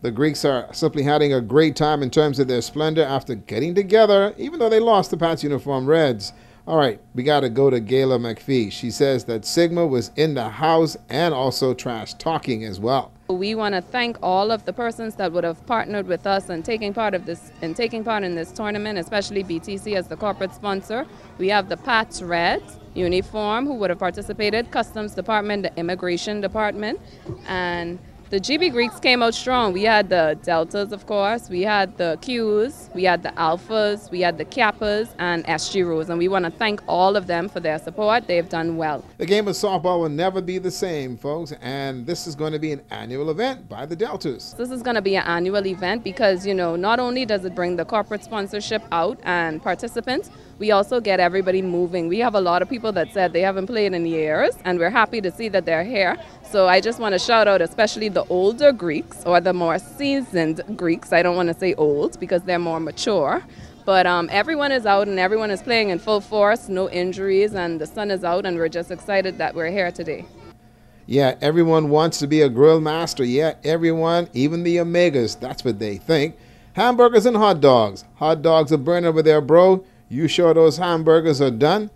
The Greeks are simply having a great time in terms of their splendor after getting together, even though they lost the Pats uniform Reds. All right, we got to go to Gayla McPhee. She says that Sigma was in the house and also trash talking as well. We want to thank all of the persons that would have partnered with us and taking part in this tournament, especially BTC as the corporate sponsor. We have the Pats Reds uniform who would have participated, Customs Department, the Immigration Department, and the GB Greeks came out strong. We had the Deltas, of course, we had the Qs, we had the Alphas, we had the Kappas, and SG Rose, and we want to thank all of them for their support. They've done well. The game of softball will never be the same, folks, and this is going to be an annual event by the Deltas. This is going to be an annual event because, you know, not only does it bring the corporate sponsorship out and participants, we also get everybody moving. We have a lot of people that said they haven't played in years, and we're happy to see that they're here. So I just want to shout out especially the older Greeks, or the more seasoned Greeks. I don't want to say old because they're more mature. But everyone is out and everyone is playing in full force, no injuries, and the sun is out, and we're just excited that we're here today. Yeah, everyone wants to be a grill master. Yeah, everyone, even the Omegas, that's what they think. Hamburgers and hot dogs. Hot dogs are burning over there, bro. You sure those hamburgers are done?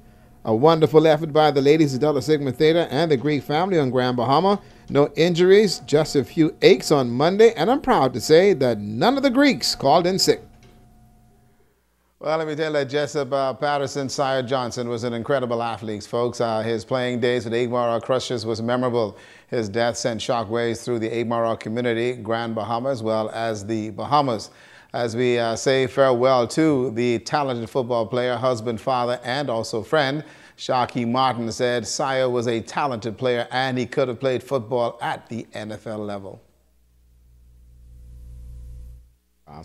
A wonderful effort by the ladies of Delta Sigma Theta and the Greek family on Grand Bahama. No injuries, just a few aches on Monday, and I'm proud to say that none of the Greeks called in sick. Well, let me tell you that Jessup Patterson Sire Johnson was an incredible athlete, folks. His playing days with the Agmara Crushers was memorable. His death sent shockwaves through the Agmara community, Grand Bahama, as well as the Bahamas. As we say farewell to the talented football player, husband, father, and also friend, Shockey Martin said Sire was a talented player and he could have played football at the NFL level.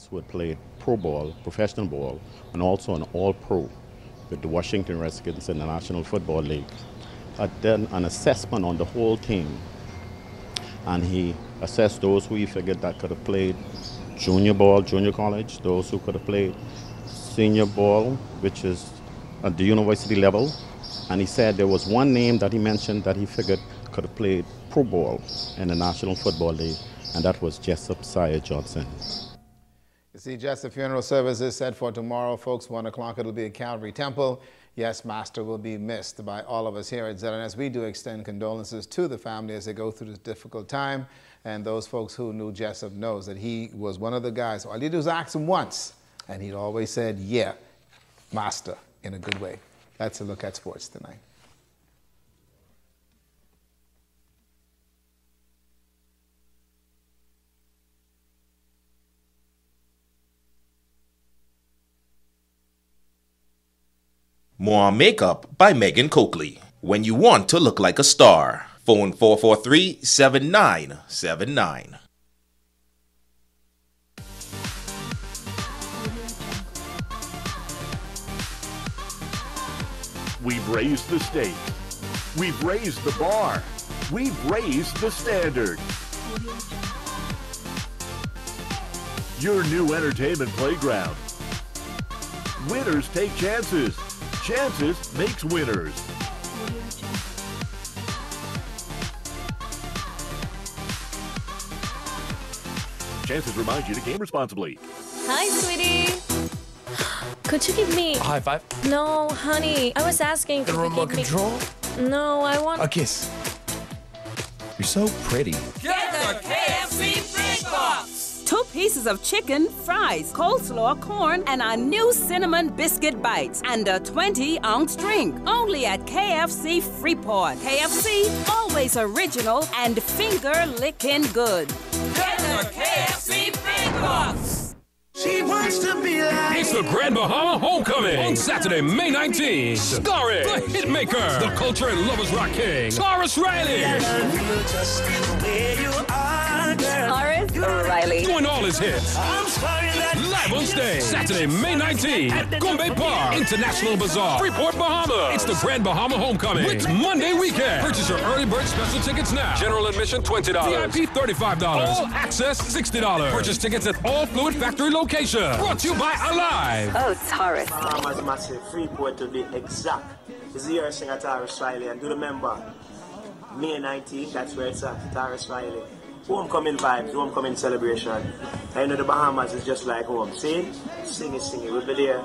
Who had played pro ball, professional ball, and also an all-pro with the Washington Redskins in the National Football League. Had done an assessment on the whole team, and he assessed those who he figured that could have played junior ball, junior college, those who could have played senior ball, which is at the university level. And he said there was one name that he mentioned that he figured could have played pro ball in the National Football League, and that was Jessup Sire Johnson. You see, Jessup funeral service is set for tomorrow, folks. 1 o'clock, it'll be at Calvary Temple. Yes, Master will be missed by all of us here at ZNS. We do extend condolences to the family as they go through this difficult time. And those folks who knew Jessup knows that he was one of the guys. All you do is ask him once, and he'd always said, yeah, Master, in a good way. That's a look at sports tonight. More Makeup by Megan Coakley. when you want to look like a star. Phone 443-7979. We've raised the stakes. We've raised the bar. We've raised the standard. Your new entertainment playground. Winners take chances. Chances makes winners. Chances remind you to game responsibly. Hi, sweetie. Could you give me A high five? No, honey. I was asking. The could you remote give me- control? No, I want A kiss. You're so pretty. Get the KFC Big Box! 2 pieces of chicken, fries, coleslaw, corn, and our new cinnamon biscuit bites, and a 20-ounce drink. Only at KFC Freeport. KFC, always original and finger-licking good. Get the KFC Big Box! She wants to be like It's the Grand Bahama Homecoming on Saturday, May 19th. Starring the hitmaker, the culture and lovers rock king, Taurus Riley. just the way you are, girl. Taurus Riley. Doing all his hits. I'm sorry that Live on stage, Saturday, May 19th at Gombe Park, International Bazaar, Freeport, Bahamas. It's the Grand Bahama Homecoming. It's Monday weekend. Purchase your early bird special tickets now. General admission $20. VIP $35. All access $60. Purchase tickets at all Fluid Factory locations. Brought to you by Alive. Oh, Taurus. Bahamas Massive, Freeport to be exact. This is your singer Taurus Riley, and do remember, May 19th, that's where it's at, Taurus Riley. Homecoming vibes, homecoming celebration. I know the Bahamas is just like home. See? Sing it. We'll be there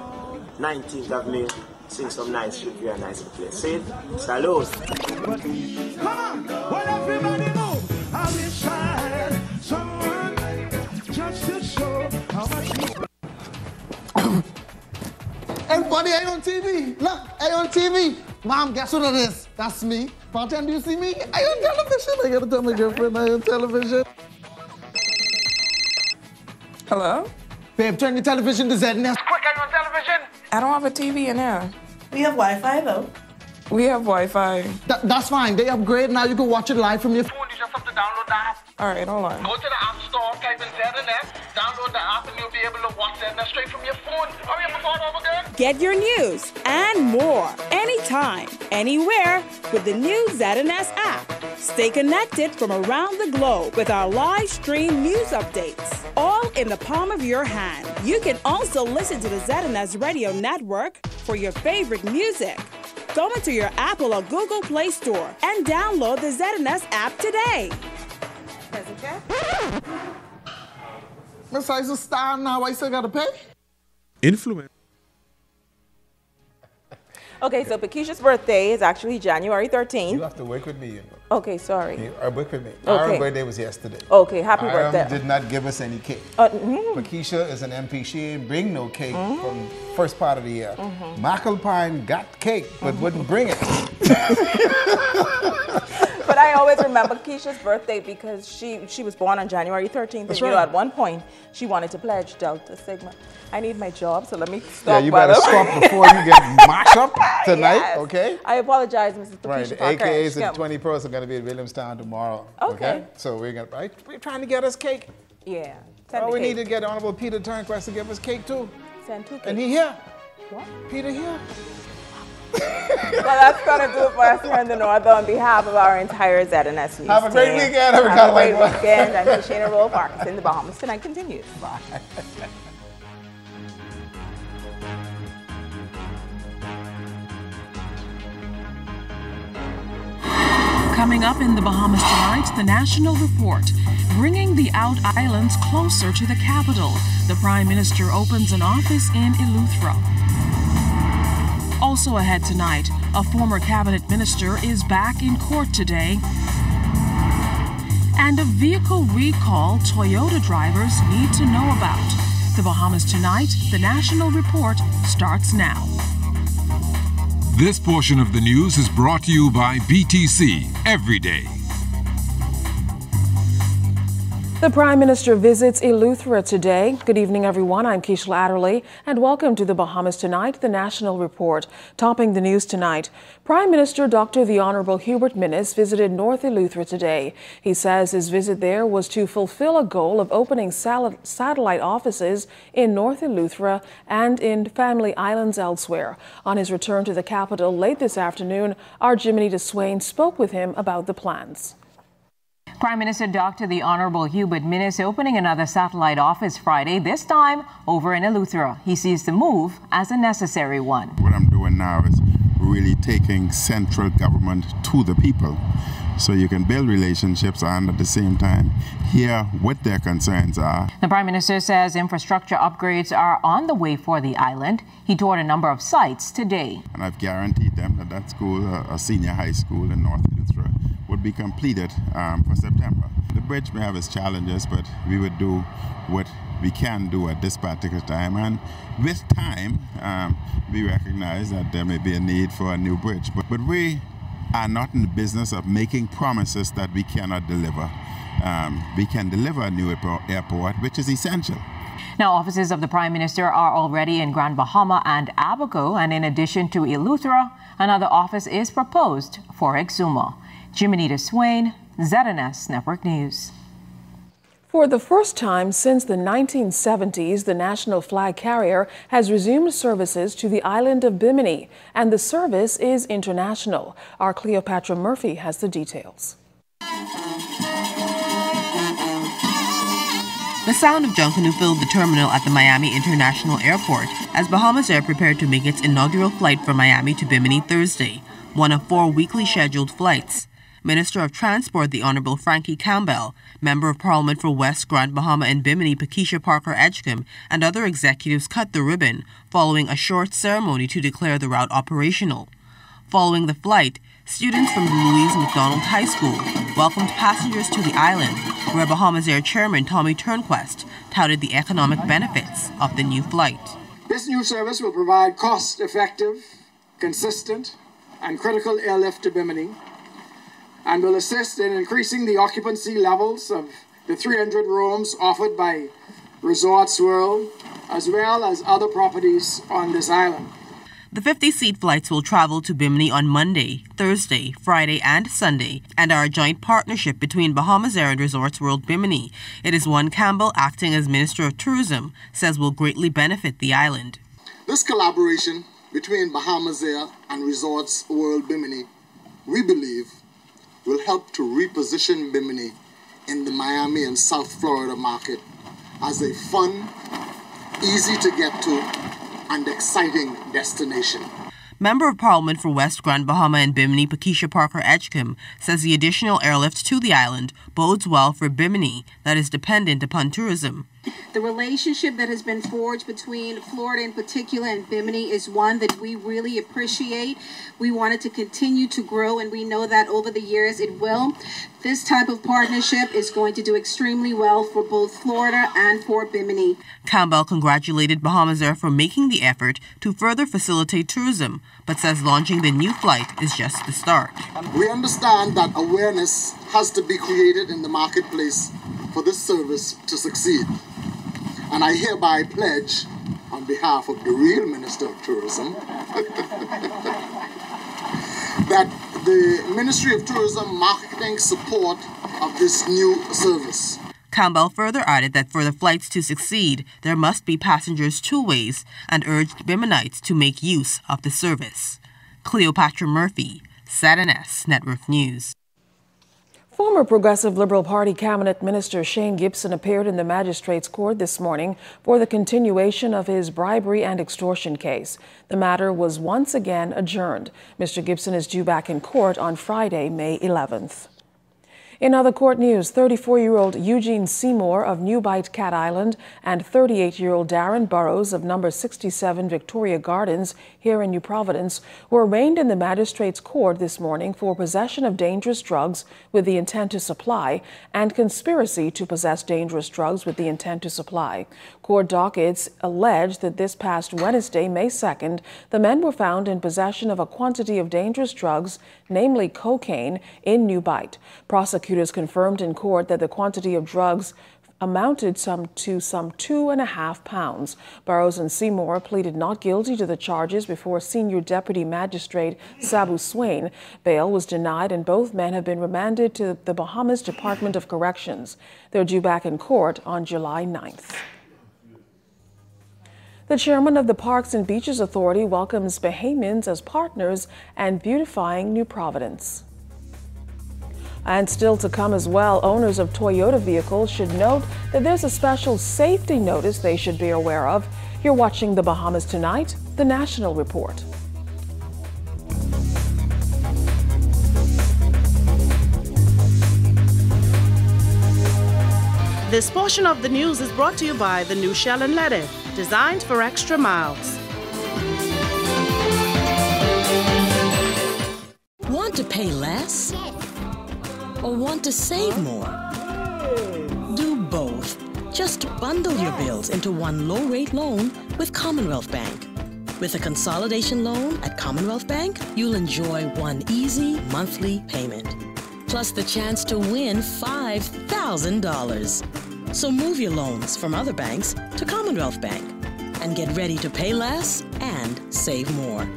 19th of May. Sing some nice shit, we are nice place. See? Salute. Come on, when everybody move, I wish I had someone just to show how much you. Everybody, I on TV. Look, I on TV. Mom, guess what it is? That's me. Bartender, you see me? I on television. I gotta tell my girlfriend I on television. Hello? Babe, turn your television to ZNS. Quick, I'm on television. I don't have a TV in here. We have Wi-Fi though. We have Wi-Fi. That's fine. They upgrade. Now you can watch it live from your phone. You just have to download the app. All right, hold on. Go to the App Store, type in ZNS, download the app, and you'll be able to watch ZNS straight from your phone. Hurry up before it's over, girl. Get your news and more anytime, anywhere with the new ZNS app. Stay connected from around the globe with our live stream news updates, all in the palm of your hand. You can also listen to the ZNS Radio Network for your favorite music. Go into your Apple or Google Play Store and download the ZNS app today. Miss I's a star now. I still gotta pay. Influence. Okay, so Pakisha's birthday is actually January 13th. You have to work with me, you know. Okay, sorry. Work with me. Okay. Our birthday was yesterday. Okay, happy birthday. did not give us any cake. Pakisha is an MP. She didn't bring no cake from first part of the year. McAlpine got cake, but wouldn't bring it. But I always remember Keisha's birthday because she was born on January 13th. That's and, you know, right. at one point, she wanted to pledge Delta Sigma. I need my job, so let me stop. Yeah, you better stop before you get mashed up tonight, Yes. okay? I apologize, Mrs. Pakisha Right, the Parker. AKAs and 20 pros are going to be at Williamstown tomorrow. Okay. So we're trying to get us cake. Yeah. Oh, we need to get Honorable Peter Turnquest to give us cake too. Send 2 cakes. And he here. What? Peter here. Well, that's going to do it for us here in the North on behalf of our entire ZNS News Have a great team. weekend. Have a great weekend. I'm Shana Roll Parks in the Bahamas. Tonight continues. Bye. Coming up in the Bahamas tonight, the National Report, bringing the Out Islands closer to the capital. The Prime Minister opens an office in Eleuthera. Also ahead tonight, a former cabinet minister is back in court today. And a vehicle recall Toyota drivers need to know about. The Bahamas tonight, the National Report starts now. This portion of the news is brought to you by BTC Every Day. The Prime Minister visits Eleuthera today. Good evening, everyone. I'm Keishla Adderley, and welcome to the Bahamas Tonight, the National Report. Topping the news tonight, Prime Minister Dr. the Honorable Hubert Minnis visited North Eleuthera today. He says his visit there was to fulfill a goal of opening satellite offices in North Eleuthera and in family islands elsewhere. On his return to the capital late this afternoon, our Jiminy DeSwain spoke with him about the plans. Prime Minister Dr. the Honorable Hubert Minnis opening another satellite office Friday, this time over in Eleuthera. He sees the move as a necessary one. What I'm doing now is really taking central government to the people so you can build relationships and at the same time hear what their concerns are. The Prime Minister says infrastructure upgrades are on the way for the island. He toured a number of sites today. And I've guaranteed them that that school, a senior high school in North Eleuthera, would be completed for September. The bridge may have its challenges, but we would do what we can do at this particular time. And with time, we recognize that there may be a need for a new bridge. But we are not in the business of making promises that we cannot deliver. We can deliver a new airport, which is essential. Now, offices of the Prime Minister are already in Grand Bahama and Abaco, and in addition to Eleuthera, another office is proposed for Exuma. Jiminy DeSwain, ZNS Network News. For the first time since the 1970s, the national flag carrier has resumed services to the island of Bimini, and the service is international. Our Cleopatra Murphy has the details. The sound of Junkanoo filled the terminal at the Miami International Airport as Bahamas Air prepared to make its inaugural flight from Miami to Bimini Thursday, one of 4 weekly scheduled flights. Minister of Transport, the Honorable Frankie Campbell, Member of Parliament for West Grand Bahama and Bimini, Pakeisha Parker Edgecombe, and other executives cut the ribbon following a short ceremony to declare the route operational. Following the flight, students from the Louise McDonald High School welcomed passengers to the island, where Bahamas Air Chairman Tommy Turnquest touted the economic benefits of the new flight. This new service will provide cost-effective, consistent, and critical airlift to Bimini, and will assist in increasing the occupancy levels of the 300 rooms offered by Resorts World, as well as other properties on this island. The 50-seat flights will travel to Bimini on Monday, Thursday, Friday, and Sunday, and are a joint partnership between Bahamas Air and Resorts World Bimini. It is one Campbell, acting as Minister of Tourism, says will greatly benefit the island. This collaboration between Bahamas Air and Resorts World Bimini, we believe, will help to reposition Bimini in the Miami and South Florida market as a fun, easy to get to, and exciting destination. Member of Parliament for West Grand Bahama and Bimini, Pakeisha Parker Edgecombe, says the additional airlift to the island bodes well for Bimini, that is dependent upon tourism. The relationship that has been forged between Florida in particular and Bimini is one that we really appreciate. We want it to continue to grow, and we know that over the years it will. This type of partnership is going to do extremely well for both Florida and for Bimini. Campbell congratulated Bahamas Air for making the effort to further facilitate tourism, but says launching the new flight is just the start. We understand that awareness has to be created in the marketplace for this service to succeed. And I hereby pledge, on behalf of the real Minister of Tourism, that the Ministry of Tourism marketing support of this new service. Campbell further added that for the flights to succeed, there must be passengers two ways, and urged Biminites to make use of the service. Cleopatra Murphy, ZNS Network News. Former Progressive Liberal Party Cabinet Minister Shane Gibson appeared in the Magistrates Court this morning for the continuation of his bribery and extortion case. The matter was once again adjourned. Mr. Gibson is due back in court on Friday, May 11th. In other court news, 34-year-old Eugene Seymour of New Bight Cat Island and 38-year-old Darren Burrows of number 67 Victoria Gardens here in New Providence were arraigned in the Magistrates Court this morning for possession of dangerous drugs with the intent to supply and conspiracy to possess dangerous drugs with the intent to supply. Court dockets allege that this past Wednesday, May 2nd, the men were found in possession of a quantity of dangerous drugs, namely cocaine, in New Bight. Prosecutors Prosecutors confirmed in court that the quantity of drugs amounted to some 2.5 pounds. Burrows and Seymour pleaded not guilty to the charges before Senior Deputy Magistrate Sabu Swain. Bail was denied and both men have been remanded to the Bahamas Department of Corrections. They're due back in court on July 9th. The chairman of the Parks and Beaches Authority welcomes Bahamians as partners and beautifying New Providence. And still to come as well, owners of Toyota vehicles should note that there's a special safety notice they should be aware of. You're watching The Bahamas Tonight, the National Report. This portion of the news is brought to you by the new Shell and Letty, designed for extra miles. Want to pay less? Or want to save more? Do both. Just bundle your bills into one low-rate loan with Commonwealth Bank. With a consolidation loan at Commonwealth Bank, you'll enjoy one easy monthly payment, plus the chance to win $5,000. So move your loans from other banks to Commonwealth Bank and get ready to pay less and save more.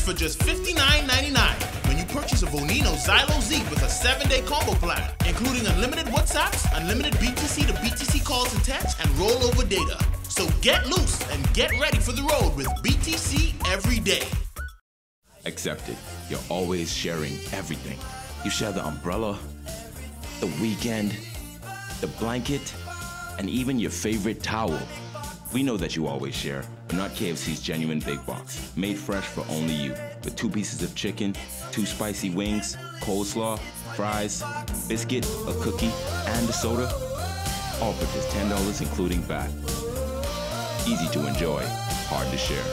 For just $59.99 when you purchase a Bonino Xylo Z with a 7-day combo plan, including unlimited WhatsApps, unlimited BTC to BTC calls and texts, and rollover data. So get loose and get ready for the road with BTC every day. Accepted. You're always sharing everything. You share the umbrella, the weekend, the blanket, and even your favorite towel. We know that you always share, but not KFC's genuine big box, made fresh for only you, with 2 pieces of chicken, 2 spicy wings, coleslaw, fries, biscuit, a cookie, and a soda, all for just $10 including VAT. Easy to enjoy, hard to share.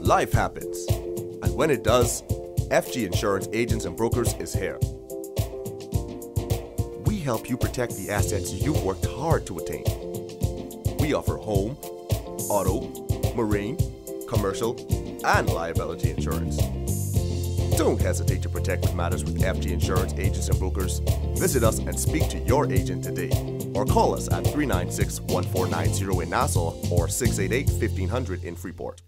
Life happens, and when it does, FG Insurance Agents and Brokers is here. We help you protect the assets you've worked hard to attain. We offer home, auto, marine, commercial, and liability insurance. Don't hesitate to protect what matters with FG Insurance Agents and Brokers. Visit us and speak to your agent today, or call us at 396-1490 in Nassau or 688-1500 in Freeport.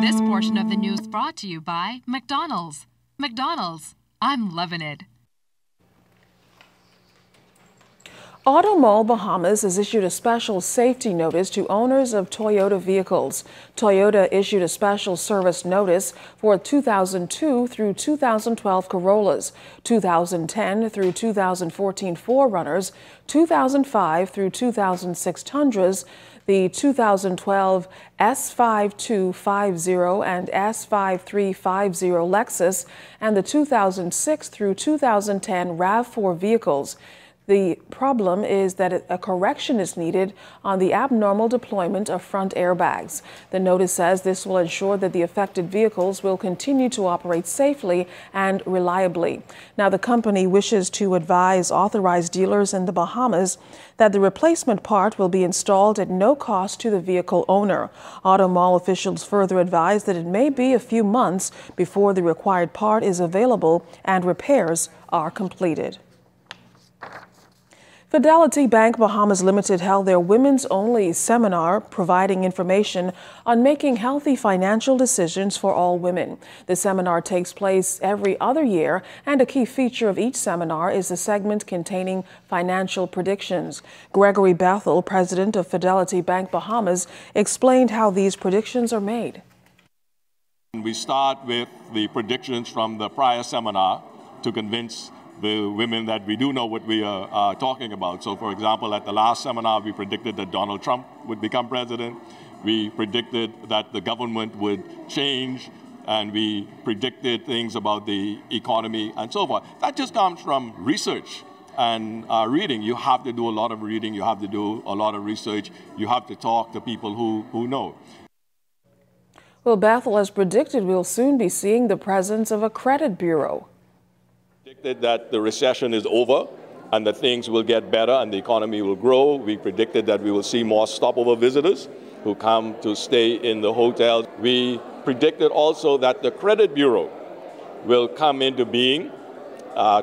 This portion of the news brought to you by McDonald's. McDonald's, I'm loving it. Automall Bahamas has issued a special safety notice to owners of Toyota vehicles. Toyota issued a special service notice for 2002 through 2012 Corollas, 2010 through 2014 4Runners, 2005 through 2006 Tundras, the 2012 S5250 and S5350 Lexus, and the 2006 through 2010 RAV4 vehicles. The problem is that a correction is needed on the abnormal deployment of front airbags. The notice says this will ensure that the affected vehicles will continue to operate safely and reliably. Now, the company wishes to advise authorized dealers in the Bahamas that the replacement part will be installed at no cost to the vehicle owner. Auto Mall officials further advise that it may be a few months before the required part is available and repairs are completed. Fidelity Bank Bahamas Limited held their women's-only seminar providing information on making healthy financial decisions for all women. The seminar takes place every other year, and a key feature of each seminar is a segment containing financial predictions. Gregory Bethel, president of Fidelity Bank Bahamas, explained how these predictions are made. We start with the predictions from the prior seminar to convince the women that we do know what we are talking about. So, for example, at the last seminar, we predicted that Donald Trump would become president. We predicted that the government would change, and we predicted things about the economy and so forth. That just comes from research and reading. You have to do a lot of reading. You have to do a lot of research. You have to talk to people who know. Well, Bethel has predicted we'll soon be seeing the presence of a credit bureau. Predicted that the recession is over and that things will get better and the economy will grow. We predicted that we will see more stopover visitors who come to stay in the hotels. We predicted also that the credit bureau will come into being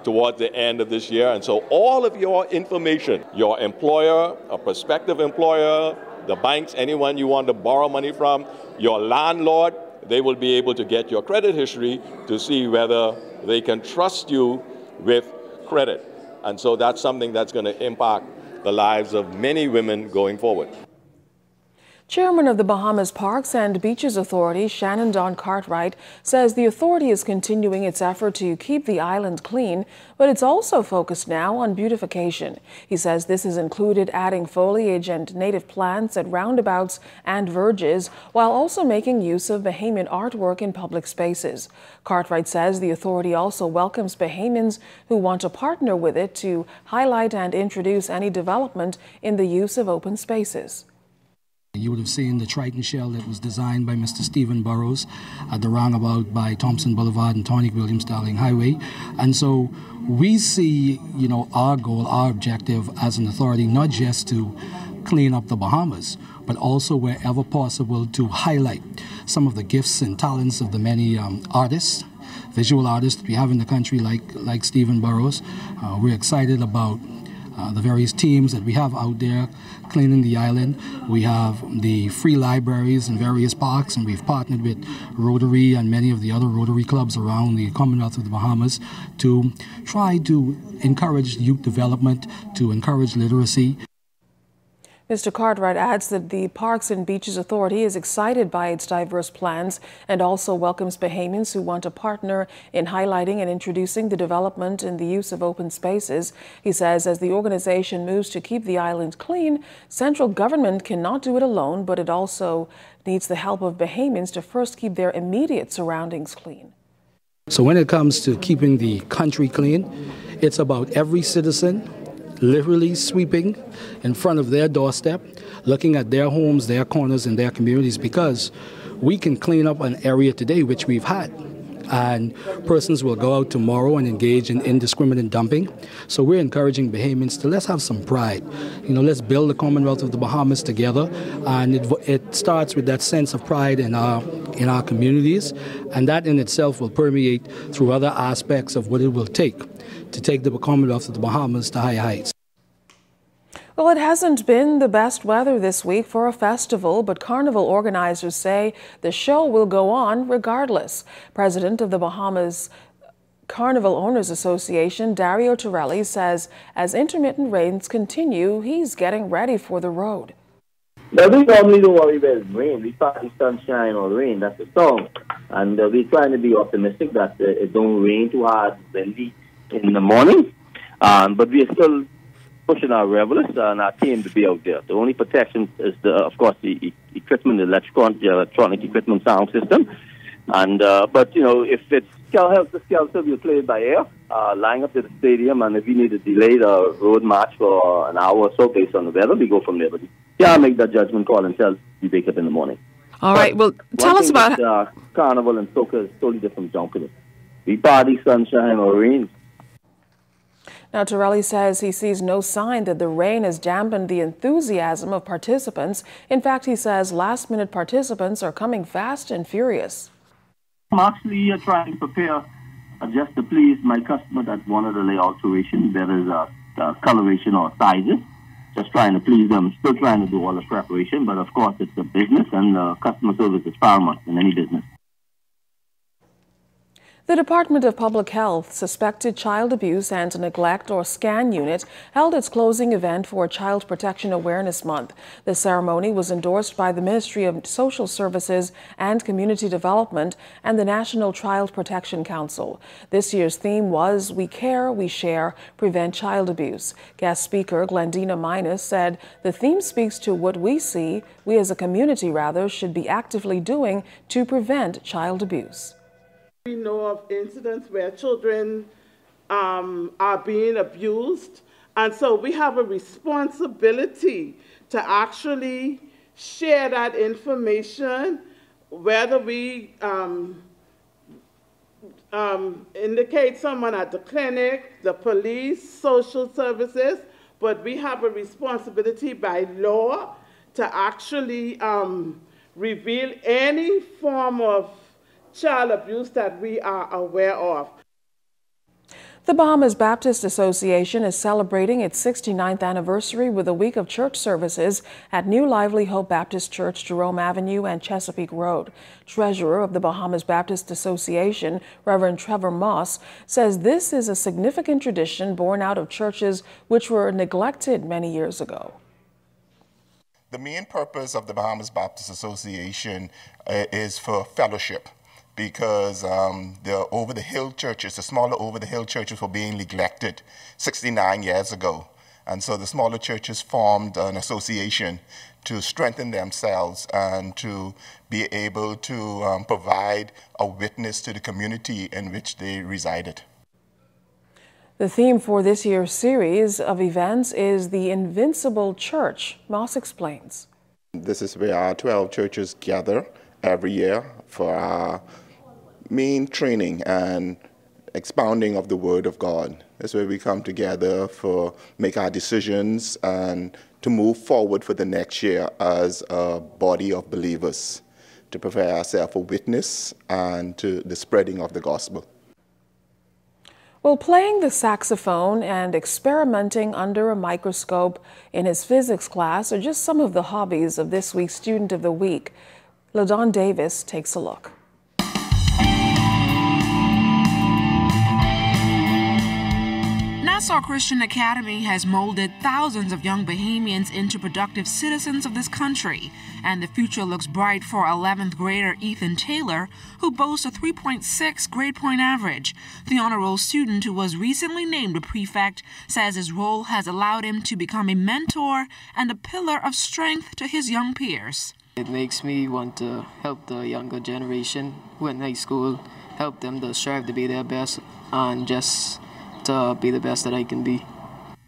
towards the end of this year. And so all of your information, your employer, a prospective employer, the banks, anyone you want to borrow money from, your landlord, they will be able to get your credit history to see whether they can trust you with credit. And so that's something that's going to impact the lives of many women going forward. Chairman of the Bahamas Parks and Beaches Authority, Shannon Don Cartwright, says the authority is continuing its effort to keep the island clean, but it's also focused now on beautification. He says this has included adding foliage and native plants at roundabouts and verges, while also making use of Bahamian artwork in public spaces. Cartwright says the authority also welcomes Bahamians who want to partner with it to highlight and introduce any development in the use of open spaces. You would have seen the Triton shell that was designed by Mr. Stephen Burrows at the roundabout by Thompson Boulevard and Tonic Williams Darling Highway. And so we see, our goal, our objective as an authority, not just to clean up the Bahamas, but also wherever possible to highlight some of the gifts and talents of the many artists, visual artists we have in the country like Stephen Burrows. We're excited about the various teams that we have out there cleaning the island. We have the free libraries in various parks, and we've partnered with Rotary and many of the other Rotary clubs around the Commonwealth of the Bahamas to try to encourage youth development, to encourage literacy. Mr. Cartwright adds that the Parks and Beaches Authority is excited by its diverse plans and also welcomes Bahamians who want to partner in highlighting and introducing the development in the use of open spaces. He says as the organization moves to keep the island clean, central government cannot do it alone, but it also needs the help of Bahamians to first keep their immediate surroundings clean. So when it comes to keeping the country clean, it's about every citizen literally sweeping in front of their doorstep, looking at their homes, their corners, and their communities, because we can clean up an area today, which we've had, and persons will go out tomorrow and engage in indiscriminate dumping. So we're encouraging Bahamians to let's have some pride. Let's build the Commonwealth of the Bahamas together, and it starts with that sense of pride in our communities, and that in itself will permeate through other aspects of what it will take to take the Commonwealth of the Bahamas to higher heights. Well, it hasn't been the best weather this week for a festival, but carnival organizers say the show will go on regardless. President of the Bahamas Carnival Owners Association, Dario Torelli, says as intermittent rains continue, he's getting ready for the road. Now, we normally don't worry about rain. We party sunshine or rain, that's the song. And we're trying to be optimistic that it don't rain too hard windy in the morning. But we are still pushing our revelers and our team to be out there. The only protection is, of course, the equipment, the electronic equipment sound system. And but if it's skelter, we'll play it by air. lying up to the stadium, and if we need to delay the road march for an hour or so based on the weather, we go from there. But can't make that judgment call until you wake up in the morning. All right, well, tell us about... Carnival and soca is totally different from jumping. We party sunshine or rain. Now, Torelli says he sees no sign that the rain has dampened the enthusiasm of participants. In fact, he says last-minute participants are coming fast and furious. I'm actually trying to prepare just to please my customer that wanted a lay alteration, whether it's a coloration or sizes. Just trying to please them. Still trying to do all the preparation, but of course it's a business, and customer service is paramount in any business. The Department of Public Health Suspected Child Abuse and Neglect, or SCAN unit, held its closing event for Child Protection Awareness Month. The ceremony was endorsed by the Ministry of Social Services and Community Development and the National Child Protection Council. This year's theme was We Care, We Share, Prevent Child Abuse. Guest speaker Glendina Minus said the theme speaks to what we as a community should be actively doing to prevent child abuse. We know of incidents where children are being abused, and so we have a responsibility to actually share that information, whether we indicate someone at the clinic, the police, social services, but we have a responsibility by law to actually reveal any form of child abuse that we are aware of. The Bahamas Baptist Association is celebrating its 69th anniversary with a week of church services at New Lively Hope Baptist Church, Jerome Avenue and Chesapeake Road. Treasurer of the Bahamas Baptist Association, Reverend Trevor Moss, says this is a significant tradition born out of churches which were neglected many years ago. The main purpose of the Bahamas Baptist Association is for fellowship, because the over-the-hill churches, the smaller over-the-hill churches were being neglected 69 years ago. And so the smaller churches formed an association to strengthen themselves and to be able to provide a witness to the community in which they resided. The theme for this year's series of events is the Invincible Church. Moss explains. This is where our 12 churches gather every year for our main training and expounding of the Word of God. That's where we come together for make our decisions and to move forward for the next year as a body of believers, to prepare ourselves for witness and to the spreading of the gospel. Well, playing the saxophone and experimenting under a microscope in his physics class are just some of the hobbies of this week's Student of the Week. LaDon Davis takes a look. Nassau Christian Academy has molded thousands of young Bahamians into productive citizens of this country, and the future looks bright for 11th grader Ethan Taylor, who boasts a 3.6 grade point average. The honor roll student, who was recently named a prefect, says his role has allowed him to become a mentor and a pillar of strength to his young peers. It makes me want to help the younger generation who are in high school, help them to strive to be their best and just to be the best that I can be.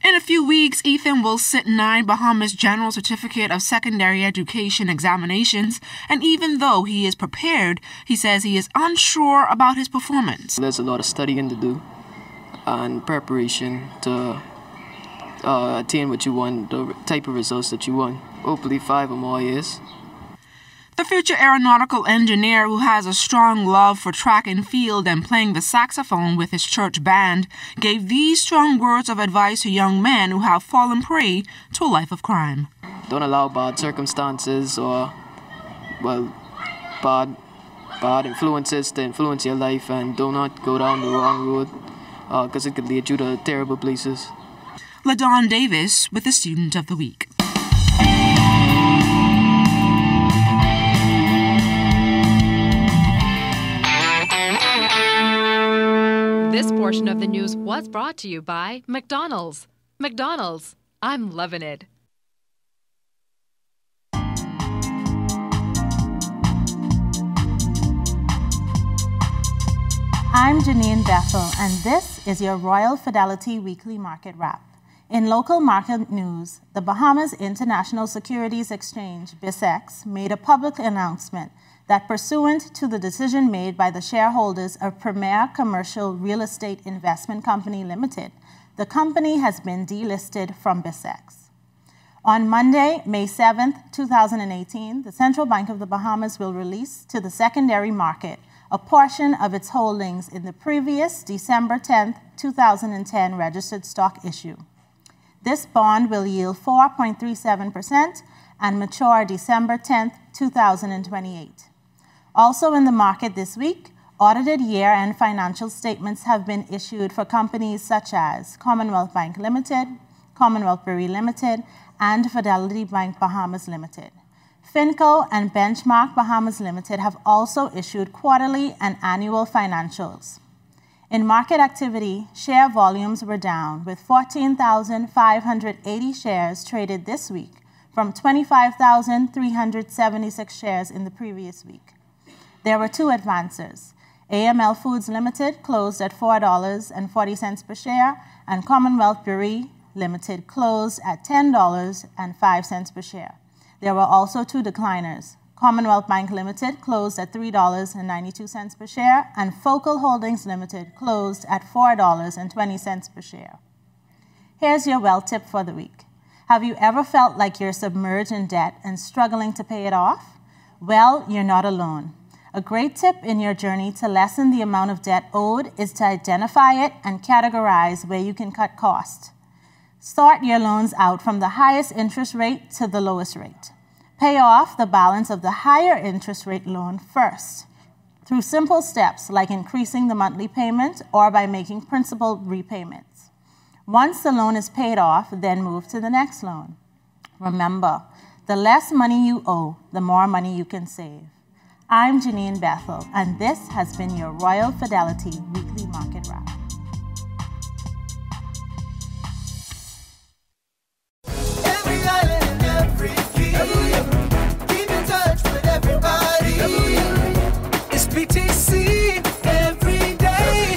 In a few weeks, Ethan will sit 9 Bahamas General Certificate of Secondary Education examinations, and even though he is prepared, he says he is unsure about his performance. There's a lot of studying to do and preparation to attain what you want, the type of results that you want. Hopefully 5 or more years. The future aeronautical engineer, who has a strong love for track and field and playing the saxophone with his church band, gave these strong words of advice to young men who have fallen prey to a life of crime. Don't allow bad circumstances or, bad influences to influence your life, and do not go down the wrong road because it could lead you to terrible places. LaDon Davis with the Student of the Week. This portion of the news was brought to you by McDonald's. McDonald's, I'm loving it. I'm Janine Bethel, and this is your Royal Fidelity Weekly Market Wrap. In local market news, the Bahamas International Securities Exchange, BISEX, made a public announcement that pursuant to the decision made by the shareholders of Premier Commercial Real Estate Investment Company Limited, the company has been delisted from BISEX. On Monday, May 7, 2018, the Central Bank of the Bahamas will release to the secondary market a portion of its holdings in the previous December 10, 2010 registered stock issue. This bond will yield 4.37% and mature December 10, 2028. Also in the market this week, audited year-end financial statements have been issued for companies such as Commonwealth Bank Limited, Commonwealth Brewery Limited, and Fidelity Bank Bahamas Limited. Finco and Benchmark Bahamas Limited have also issued quarterly and annual financials. In market activity, share volumes were down, with 14,580 shares traded this week from 25,376 shares in the previous week. There were two advancers. AML Foods Limited closed at $4.40 per share, and Commonwealth Brewery Limited closed at $10.05 per share. There were also two decliners. Commonwealth Bank Limited closed at $3.92 per share, and Focal Holdings Limited closed at $4.20 per share. Here's your well tip for the week. Have you ever felt like you're submerged in debt and struggling to pay it off? Well, you're not alone. A great tip in your journey to lessen the amount of debt owed is to identify it and categorize where you can cut costs. Sort your loans out from the highest interest rate to the lowest rate. Pay off the balance of the higher interest rate loan first, through simple steps like increasing the monthly payment or by making principal repayments. Once the loan is paid off, then move to the next loan. Remember, the less money you owe, the more money you can save. I'm Janine Bethel, and this has been your Royal Fidelity Weekly Market Wrap. It's BTC every day.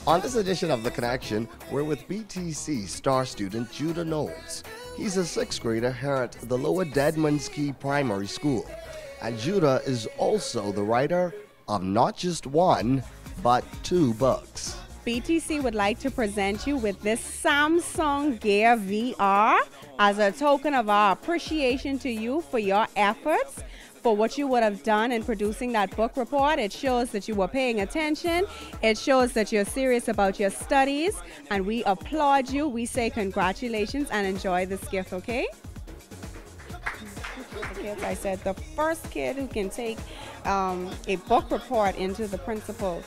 On this edition of The Connection, we're with BTC star student Judah Knowles. He's a sixth grader here at the Lower Deadman's Key Primary School. And Judah is also the writer of not just one, but two books. BTC would like to present you with this Samsung Gear VR as a token of our appreciation to you for your efforts, for what you would have done in producing that book report. It shows that you were paying attention. It shows that you're serious about your studies, and we applaud you. We say congratulations and enjoy this gift, okay? I said the first kid who can take a book report into the principal,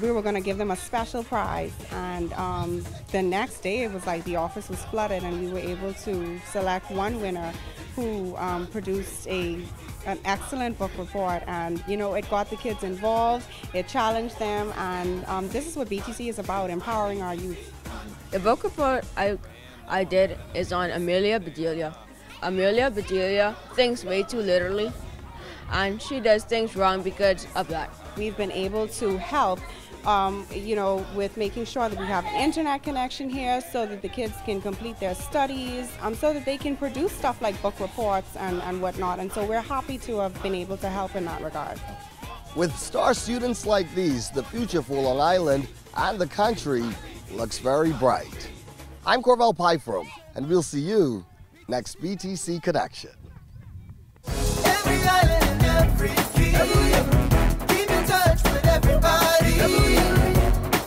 we were going to give them a special prize. And the next day, it was like the office was flooded, and we were able to select one winner who produced an excellent book report. And you know, it got the kids involved, it challenged them, and this is what BTC is about, empowering our youth. The book report I did is on Amelia Bedelia. Amelia Bedelia thinks way too literally, and she does things wrong because of that. We've been able to help you know, with making sure that we have an internet connection here so that the kids can complete their studies, so that they can produce stuff like book reports and whatnot. And so we're happy to have been able to help in that regard. With star students like these, the future for Long Island and the country looks very bright. I'm Corval Pyfrom, and we'll see you next BTC Connection. Every island and every key. Keep in touch with everybody.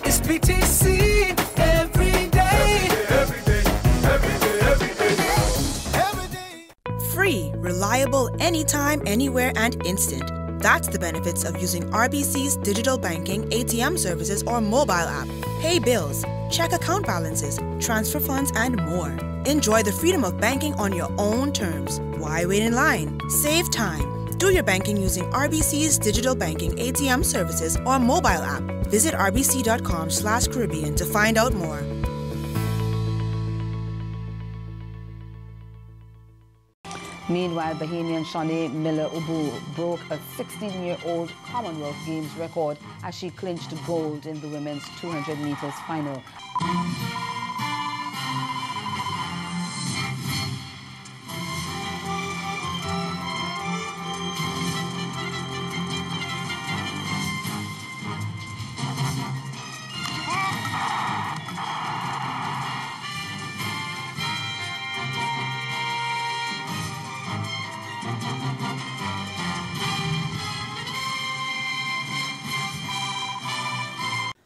It's BTC every day. Every day. Free, reliable, anytime, anywhere, and instant. That's the benefits of using RBC's digital banking, ATM services, or mobile app. Pay bills, check account balances, transfer funds, and more. Enjoy the freedom of banking on your own terms. Why wait in line? Save time. Do your banking using RBC's digital banking, ATM services, or mobile app. Visit rbc.com/Caribbean to find out more. Meanwhile, Bahamian Shanae Miller-Ubu broke a 16-year-old Commonwealth Games record as she clinched gold in the women's 200 meters final.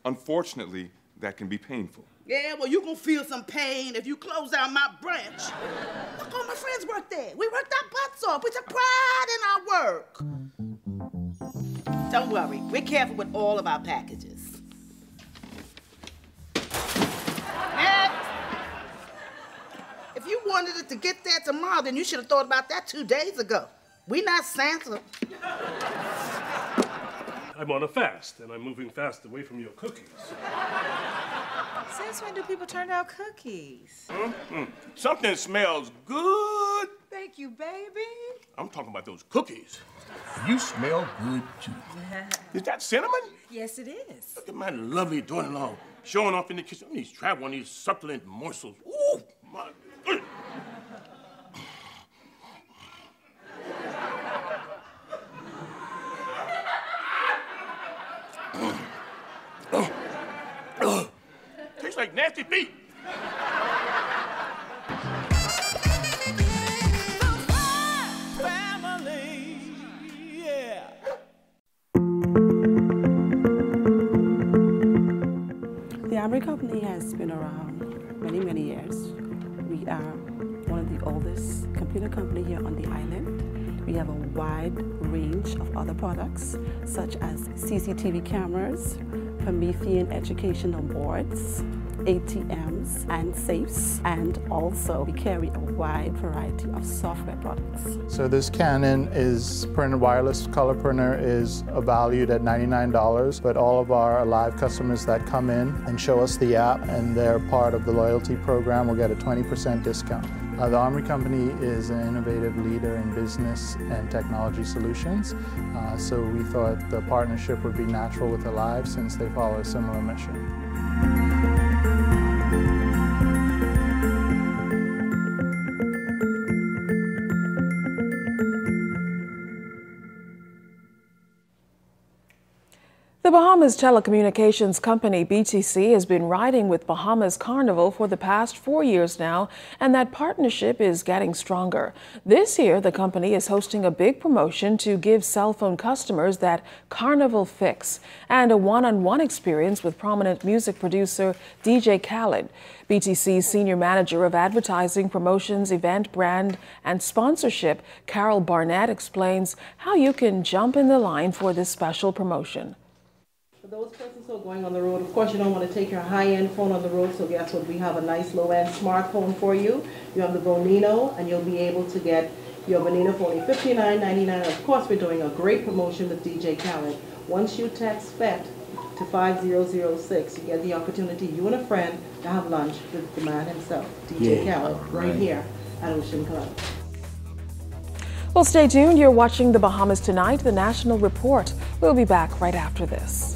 Unfortunately, that can be painful. Yeah, well, you're gonna feel some pain if you close out my branch. Look, all my friends work there. We worked our butts off. We took pride in our work. Don't worry, we're careful with all of our packages. Next. If you wanted it to get there tomorrow, then you should have thought about that 2 days ago. We not Santa. I'm on a fast, and I'm moving fast away from your cookies. Since when do people turn out cookies? Something smells good. Thank you, baby. I'm talking about those cookies. You smell good, too. Is that cinnamon? Yes, it is. Look at my lovely daughter-in-law showing off in the kitchen. Let me try one of these succulent morsels. Ooh, my goodness. Tastes like nasty feet. Family, yeah. The Ambry Company has been around many, many years. We are one of the oldest computer company here on the island. We have a wide range of other products, such as CCTV cameras, Promethean educational boards, ATMs, and safes, and also we carry a wide variety of software products. So this Canon is printer, wireless color printer is valued at $99, but all of our live customers that come in and show us the app and they're part of the loyalty program will get a 20% discount. The Armory Company is an innovative leader in business and technology solutions, so we thought the partnership would be natural with Alive since they follow a similar mission. The Bahamas Telecommunications Company, BTC, has been riding with Bahamas Carnival for the past 4 years now, and that partnership is getting stronger. This year, the company is hosting a big promotion to give cell phone customers that Carnival fix and a one-on-one experience with prominent music producer DJ Khaled. BTC's Senior Manager of Advertising, Promotions, Event, Brand, and Sponsorship, Carol Barnett, explains how you can jump in the line for this special promotion. For those persons who are going on the road, of course you don't want to take your high-end phone on the road, so guess what? We have a nice low-end smartphone for you. You have the Bonino, and you'll be able to get your Bonino for only $59.99. Of course, we're doing a great promotion with DJ Khaled. Once you text FET to 5006, you get the opportunity, you and a friend, to have lunch with the man himself, DJ Khaled, right here at Ocean Club. Well, stay tuned. You're watching The Bahamas Tonight, the National Report. We'll be back right after this.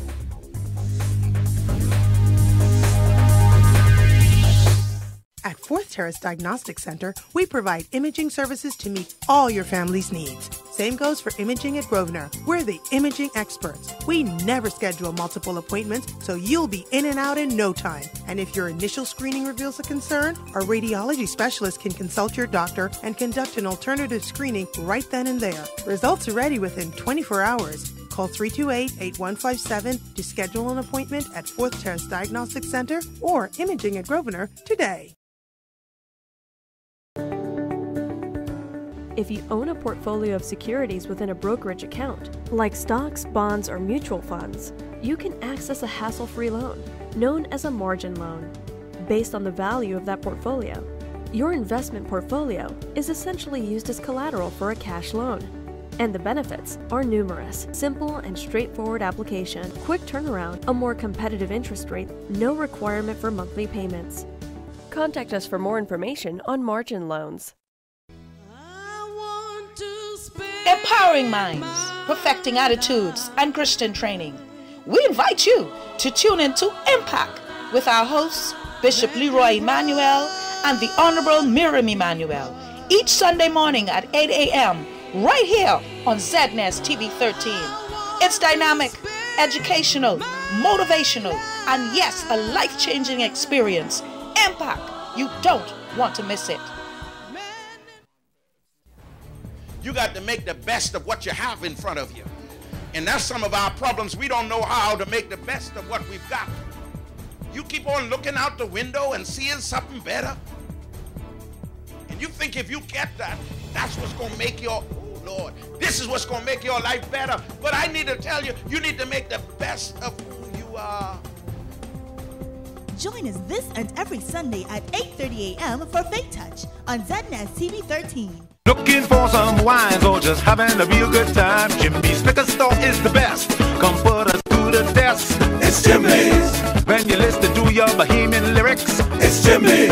At Fourth Terrace Diagnostic Center, we provide imaging services to meet all your family's needs. Same goes for imaging at Grosvenor. We're the imaging experts. We never schedule multiple appointments, so you'll be in and out in no time. And if your initial screening reveals a concern, our radiology specialist can consult your doctor and conduct an alternative screening right then and there. Results are ready within 24 hours. Call 328-8157 to schedule an appointment at Fourth Terrace Diagnostic Center or Imaging at Grosvenor today. If you own a portfolio of securities within a brokerage account, like stocks, bonds, or mutual funds, you can access a hassle-free loan, known as a margin loan, based on the value of that portfolio. Your investment portfolio is essentially used as collateral for a cash loan. And the benefits are numerous. Simple and straightforward application, quick turnaround, a more competitive interest rate, no requirement for monthly payments. Contact us for more information on margin loans. empowering minds, perfecting attitudes, and Christian training. We invite you to tune into Impact with our hosts, Bishop Leroy Emmanuel and the Honorable Miriam Emmanuel, each Sunday morning at 8 a.m. right here on ZNES TV 13. It's dynamic, educational, motivational, and yes, a life-changing experience. Impact. You don't want to miss it. You got to make the best of what you have in front of you. And that's some of our problems. We don't know how to make the best of what we've got. You keep on looking out the window and seeing something better. And you think if you get that, that's what's going to make your, oh Lord, this is what's going to make your life better. But I need to tell you, you need to make the best of who you are. Join us this and every Sunday at 8:30 a.m. for Faith Touch on ZNES TV 13. Looking for some wines or just having a real good time? Jimmy's Liquor Store is the best. Come put us to the test. It's Jimmy's. When you listen to your bohemian lyrics, it's Jimmy's.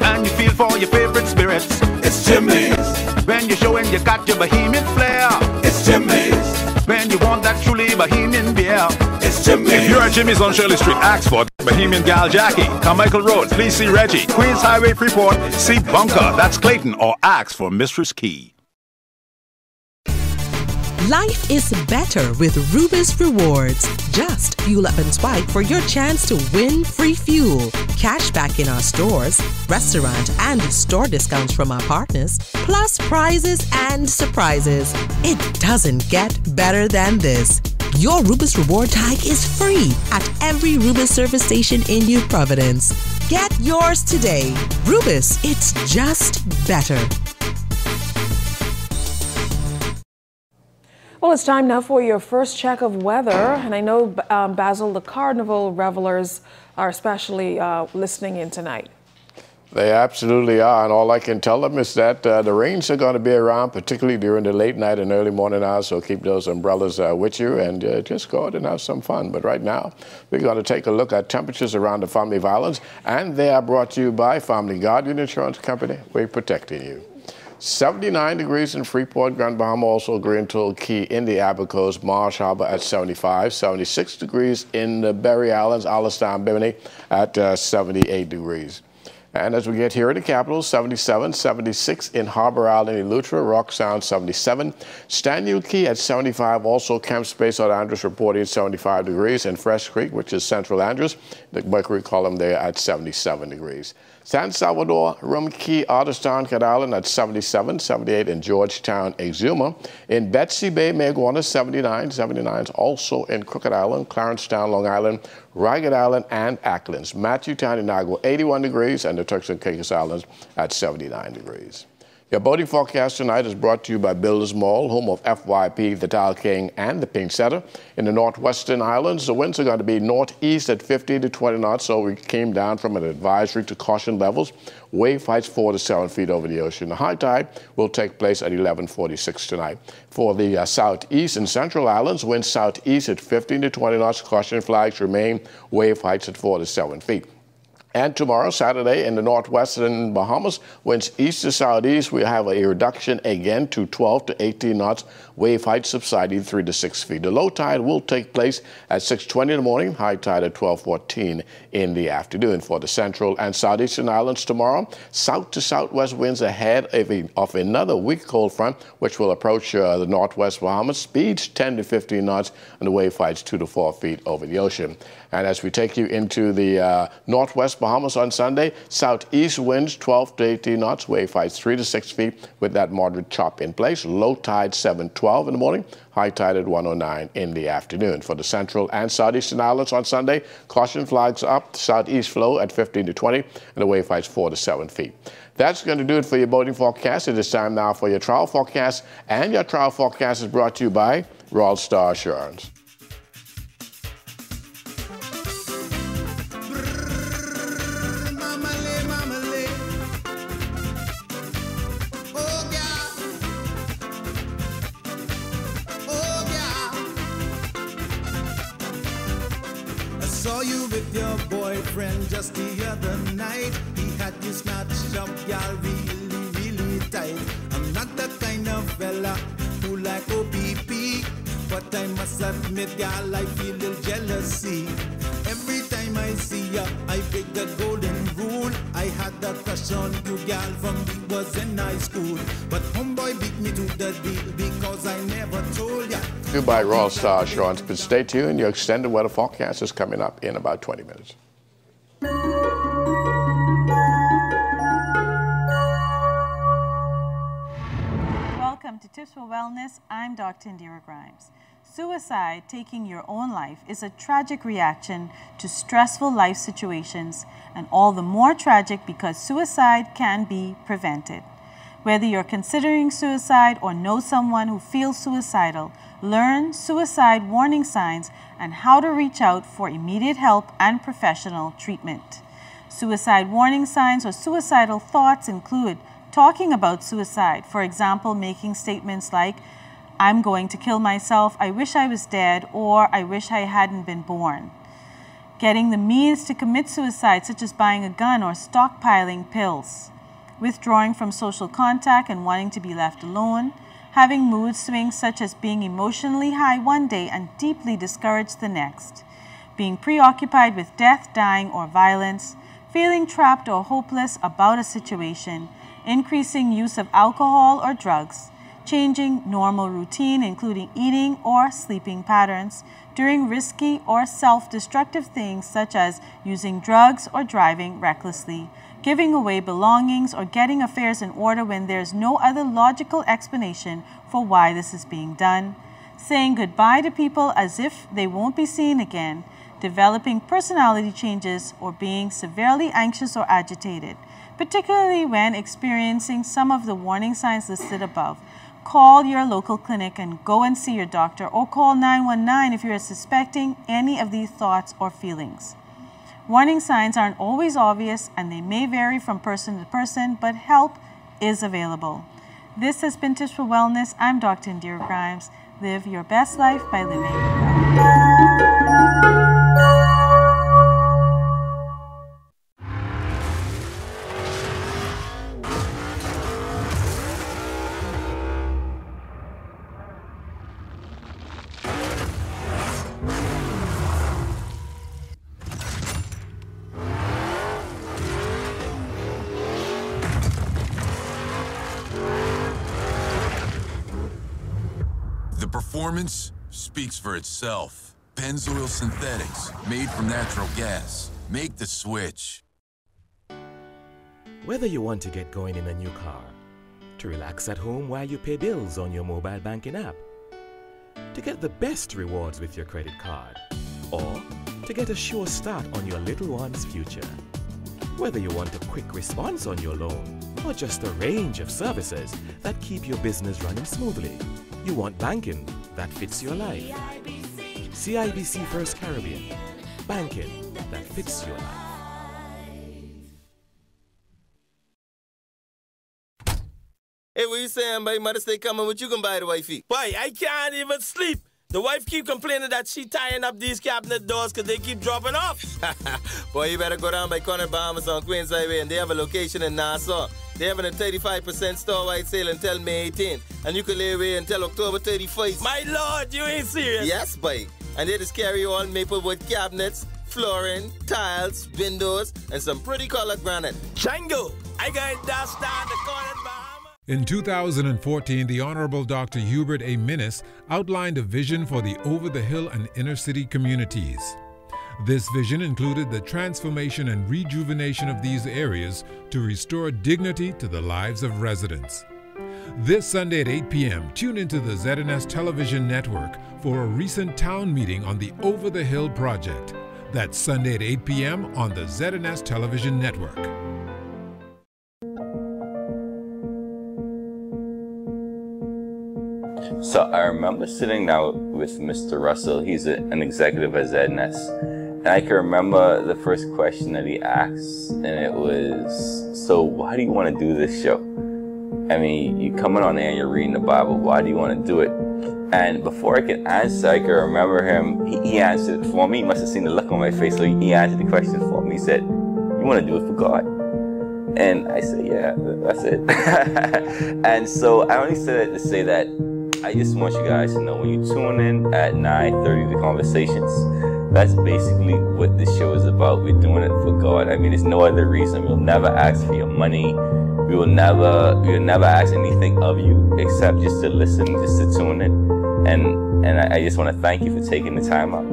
And you feel for your favorite spirits, it's Jimmy's. When you're showing you got your bohemian flair, it's Jimmy's. When you want that truly bohemian beer, it's Jimmy's. If you're at Jimmy's on Shirley Street, ask for Bohemian Gal Jackie. Carmichael Road, please see Reggie. Queens Highway, Freeport, see Bunker, that's Clayton, or ask for Mistress Key. Life is better with Rubis Rewards. Just fuel up and swipe for your chance to win free fuel, cash back in our stores, restaurant and store discounts from our partners, plus prizes and surprises. It doesn't get better than this. Your Rubis Reward tag is free at every Rubis service station in New Providence. Get yours today. Rubis, it's just better. Well, it's time now for your first check of weather. And I know, Basil, the Carnival revelers are especially listening in tonight. They absolutely are, and all I can tell them is that the rains are going to be around, particularly during the late night and early morning hours, so keep those umbrellas with you and just go out and have some fun. But right now, we're going to take a look at temperatures around the Family of Islands, and they are brought to you by Family Guardian Insurance Company. We're protecting you. 79 degrees in Freeport, Grand Bahama, also Grand Toll Key in the Abacos, Marsh Harbor at 75, 76 degrees in the Berry Islands, Alistown, Bimini at 78 degrees. And as we get here in the capital, 77, 76 in Harbor Island, Eleuthera, Rock Sound 77, Stanley Key at 75, also Camp Space St. Andrews reporting 75 degrees, and Fresh Creek, which is Central Andrews, the mercury column there at 77 degrees. San Salvador, Rum Key, Otterstown, Cat Island at 77, 78 in Georgetown, Exuma. In Betsy Bay, Mayaguana, 79, 79 also in Crooked Island, Clarencetown, Long Island, Ragged Island, and Acklands. Matthewtown, Inagua, 81 degrees, and the Turks and Caicos Islands at 79 degrees. Your boating forecast tonight is brought to you by Builders Mall, home of FYP, the Dial King, and the Pink Setter. In the northwestern islands, the winds are going to be northeast at 15 to 20 knots, so we came down from an advisory to caution levels. Wave heights 4 to 7 feet over the ocean. The high tide will take place at 11:46 tonight. For the southeast and central islands, winds southeast at 15 to 20 knots. Caution flags remain. Wave heights at 4 to 7 feet. And tomorrow, Saturday, in the northwestern Bahamas, winds east to southeast, we have a reduction again to 12 to 18 knots. Wave height subsiding 3 to 6 feet. The low tide will take place at 6:20 in the morning, high tide at 12:14 in the afternoon. For the central and southeastern islands tomorrow, south to southwest winds ahead of another weak cold front, which will approach the northwest Bahamas. Speeds 10 to 15 knots, and the wave heights 2 to 4 feet over the ocean. And as we take you into the northwest Bahamas on Sunday, southeast winds 12 to 18 knots, wave heights 3 to 6 feet with that moderate chop in place. Low tide 7:12 in the morning, high tide at 1:09 in the afternoon. For the central and southeastern islands on Sunday, caution flags up, southeast flow at 15 to 20, and the wave heights 4 to 7 feet. That's going to do it for your boating forecast. It is time now for your trial forecast, and your trial forecast is brought to you by Royal Star Assurance. Saw you with your boyfriend just the other night. He had you snatched up, y'all really, really tight. I'm not the kind of fella fool like OPP. But I must admit, girl, I feel a jealousy. Every time I see ya, I break the golden rule. I had a crush on you, girl, from we was in high school. But homeboy beat me to the deal because I never told ya. Dubai Royal Star Assurance, but stay tuned. Your extended weather forecast is coming up in about 20 minutes. Welcome to Tips for Wellness. I'm Dr. Indira Grimes. Suicide, taking your own life, is a tragic reaction to stressful life situations, and all the more tragic because suicide can be prevented. Whether you're considering suicide or know someone who feels suicidal, learn suicide warning signs and how to reach out for immediate help and professional treatment. Suicide warning signs or suicidal thoughts include talking about suicide, for example, making statements like, "I'm going to kill myself, I wish I was dead," or "I wish I hadn't been born." Getting the means to commit suicide, such as buying a gun or stockpiling pills. Withdrawing from social contact and wanting to be left alone. Having mood swings such as being emotionally high one day and deeply discouraged the next. Being preoccupied with death, dying, or violence. Feeling trapped or hopeless about a situation. Increasing use of alcohol or drugs. Changing normal routine, including eating or sleeping patterns, doing risky or self-destructive things such as using drugs or driving recklessly, giving away belongings or getting affairs in order when there's no other logical explanation for why this is being done, saying goodbye to people as if they won't be seen again, developing personality changes, or being severely anxious or agitated, particularly when experiencing some of the warning signs listed above. Call your local clinic and go and see your doctor, or call 919 if you are suspecting any of these thoughts or feelings. Warning signs aren't always obvious and they may vary from person to person, but help is available. This has been Tips for Wellness. I'm Dr. Indira Grimes. Live your best life by living well. Performance speaks for itself. Pennzoil Synthetics, made from natural gas. Make the switch. Whether you want to get going in a new car, to relax at home while you pay bills on your mobile banking app, to get the best rewards with your credit card, or to get a sure start on your little one's future. Whether you want a quick response on your loan, or just a range of services that keep your business running smoothly, you want banking that fits your life. CIBC First Caribbean. Banking that fits your life. Hey, what you saying, baby? Mother's Day coming, what you gonna buy the wifey? Boy, I can't even sleep. The wife keep complaining that she tying up these cabinet doors because they keep dropping off. Boy, you better go down by Conrad Bahamas on Queens Highway, and they have a location in Nassau. They're having a 35% store-wide sale until May 18th, and you can lay away until October 31st. My Lord, you ain't serious? Yes, boy. And they just carry all Maplewood cabinets, flooring, tiles, windows, and some pretty colored granite. Django, I got dust down the Conrad Bahamas. In 2014, the Honorable Dr. Hubert A. Minnis outlined a vision for the over-the-hill and inner-city communities. This vision included the transformation and rejuvenation of these areas to restore dignity to the lives of residents. This Sunday at 8 p.m., tune into the ZNS Television Network for a recent town meeting on the Over the Hill project. That's Sunday at 8 p.m. on the ZNS Television Network. So I remember sitting down with Mr. Russell. He's an executive at ZNS. And I can remember the first question that he asked, and it was, so why do you want to do this show? I mean, you're coming on there and you're reading the Bible. Why do you want to do it? And before I could answer, I can remember him. He answered it for me. He must have seen the look on my face. So he answered the question for me. He said, you want to do it for God? And I said, yeah, that's it. And so I only said that to say that I just want you guys to know when you tune in at 9:30 The Conversations, that's basically what this show is about. We're doing it for God. I mean, there's no other reason. We'll never ask for your money. We will never ask anything of you except just to listen, just to tune in. And I just want to thank you for taking the time out.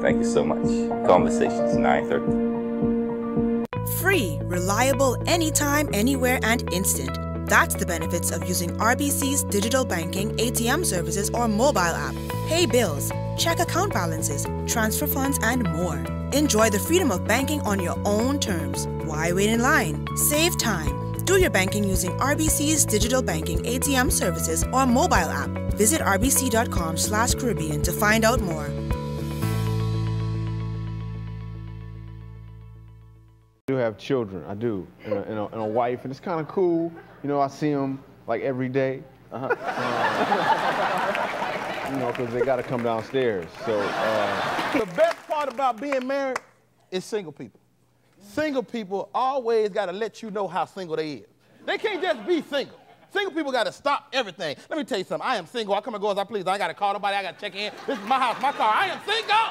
Thank you so much. Conversations, 9:30. Free, reliable, anytime, anywhere, and instant. That's the benefits of using RBC's digital banking, ATM services, or mobile app. Pay bills, check account balances, transfer funds, and more. Enjoy the freedom of banking on your own terms. Why wait in line? Save time. Do your banking using RBC's digital banking, ATM services, or mobile app. Visit rbc.com/Caribbean to find out more. I do have children, I do, and a wife, and it's kind of cool. You know, I see them like every day. You know, because they got to come downstairs. So the best part about being married is single people. Single people always got to let you know how single they is. They can't just be single. Single people got to stop everything. Let me tell you something. I am single. I come and go as I please. I got to call nobody. I got to check in. This is my house, my car. I am single.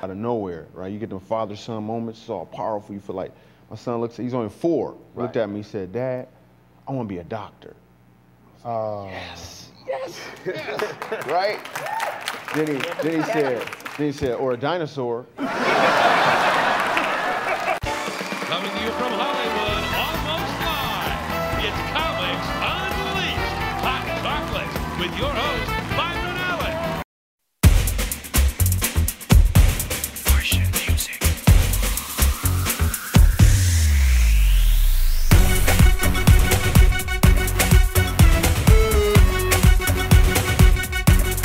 Out of nowhere, right? You get them father-son moments. It's all powerful. You feel like my son he's only 4. Right. Looked at me, said, "Dad, I want to be a doctor." Yes. Right? Then he said, or a dinosaur. Coming to you from Hollywood, almost live, it's Comics Unleashed, Hot Chocolate, with your host, Byron Allen. Fortune Music.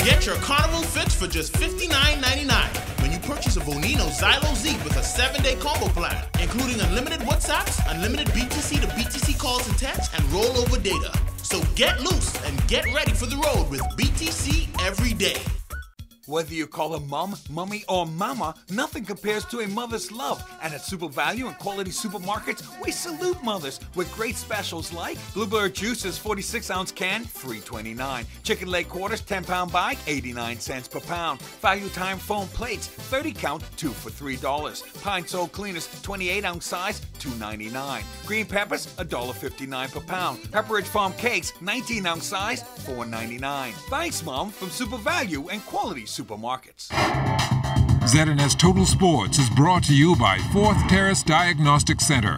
Get your carnival fix for just $59.99 when you purchase a Vonino Xylo Z with a 7-day combo plan, including unlimited WhatsApps, unlimited BTC to BTC calls and texts, and rollover data. So get loose and get ready for the road with BTC every day. Whether you call her mom, mummy, or mama, nothing compares to a mother's love. And at Super Value and Quality Supermarkets, we salute mothers with great specials like Bluebird Juices 46-ounce can, $3.29. Chicken leg quarters, 10-pound bag, 89 cents per pound. Value Time foam plates, 30-count, 2 for $3. Pine Sol cleaners, 28-ounce size, $2.99. Green peppers, $1.59 per pound. Pepperidge Farm cakes, 19-ounce size, $4.99. Thanks, Mom, from Super Value and Quality Supermarkets. ZNS Total Sports is brought to you by Fourth Terrace Diagnostic Center.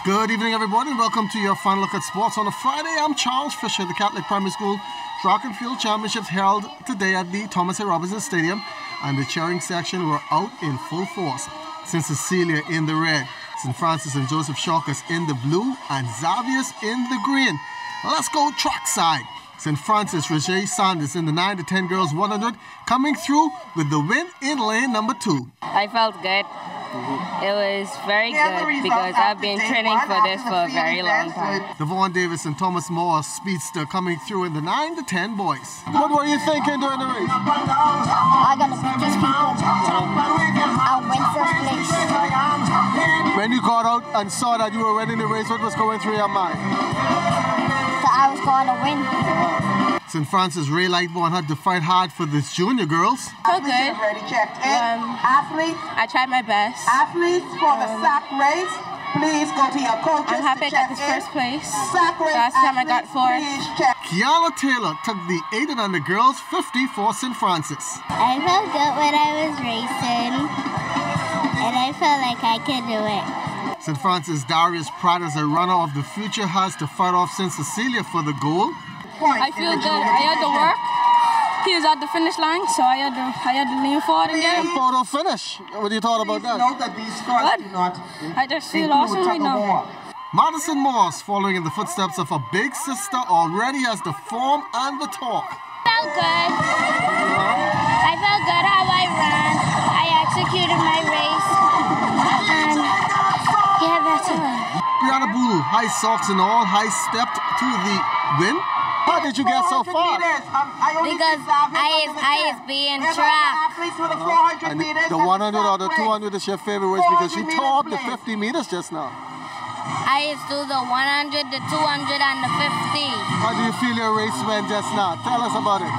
Good evening, everybody, and welcome to your final look at sports on a Friday. I'm Charles Fisher. The Catholic Primary School Track and Field Championships held today at the Thomas A. Robinson Stadium, and the cheering section were out in full force. St. Cecilia in the red, St. Francis and Joseph Shawkers in the blue, and Xavier's in the green. Let's go trackside. St. Francis, Roger Sanders in the 9 to 10 girls 100, coming through with the win in lane number 2. I felt good. It was very good because I've been training for this for a very long time. Devon Davis and Thomas Moore, speedster, coming through in the 9 to 10 boys. What were you thinking during the race? I'm going to beat these people. I'll win first place. When you got out and saw that you were winning the race, what was going through your mind? I was going to win. St. Francis Ray Lightbourne had to fight hard for this junior girls. So good. Athletes, I tried my best. Athletes for the sack race, please go to your coaches. I'm happy I got this first place. Last time I got 4. Kiana Taylor took the 8 on the girls 50 for St. Francis. I felt good when I was racing, and I felt like I could do it. St. Francis Darius Pratt, as a runner of the future, has to fight off St. Cecilia for the goal. I feel good. I had to work. He was at the finish line, so I had to lean forward and get him. Photo finish. What do you thought about that? Good. I just feel awesome right now. Madison Morse, following in the footsteps of her big sister, already has the form and the talk. Felt good. I felt good how I ran. I executed my race. And yeah, that's all. Brianna Bulu, high socks and all, high stepped to the win. How did you get so far? Because I is being track. And the 100 or the 200 is your favorite race because she tore up the 50 meters just now. I used to do the 100, the 200, and the 50. How do you feel your race went just now? Tell us about it.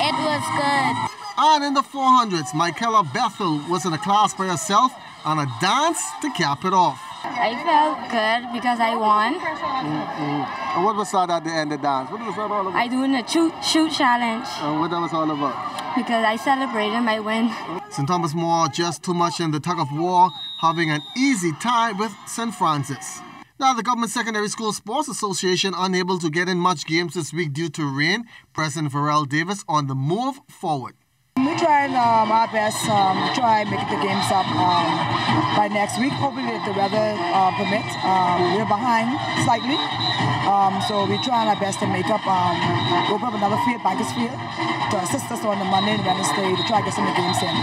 It was good. And in the 400s, Michaela Bethel was in a class by herself on a dance to cap it off. I felt good because I won. And what was that at the end of the dance? What was that all about? I doing a shoot challenge. And what that was all about? Because I celebrated my win. St. Thomas More just too much in the tug of war, having an easy tie with St. Francis. Now, the Government Secondary School Sports Association unable to get in much games this week due to rain. President Varel Davis on the move forward. We try our best try and make the games up by next week. Hopefully if the weather permits. We're behind slightly. So we try our best to make up, open up another field, Bankers Field, to assist us on the Monday and Wednesday to try to get some of the games in.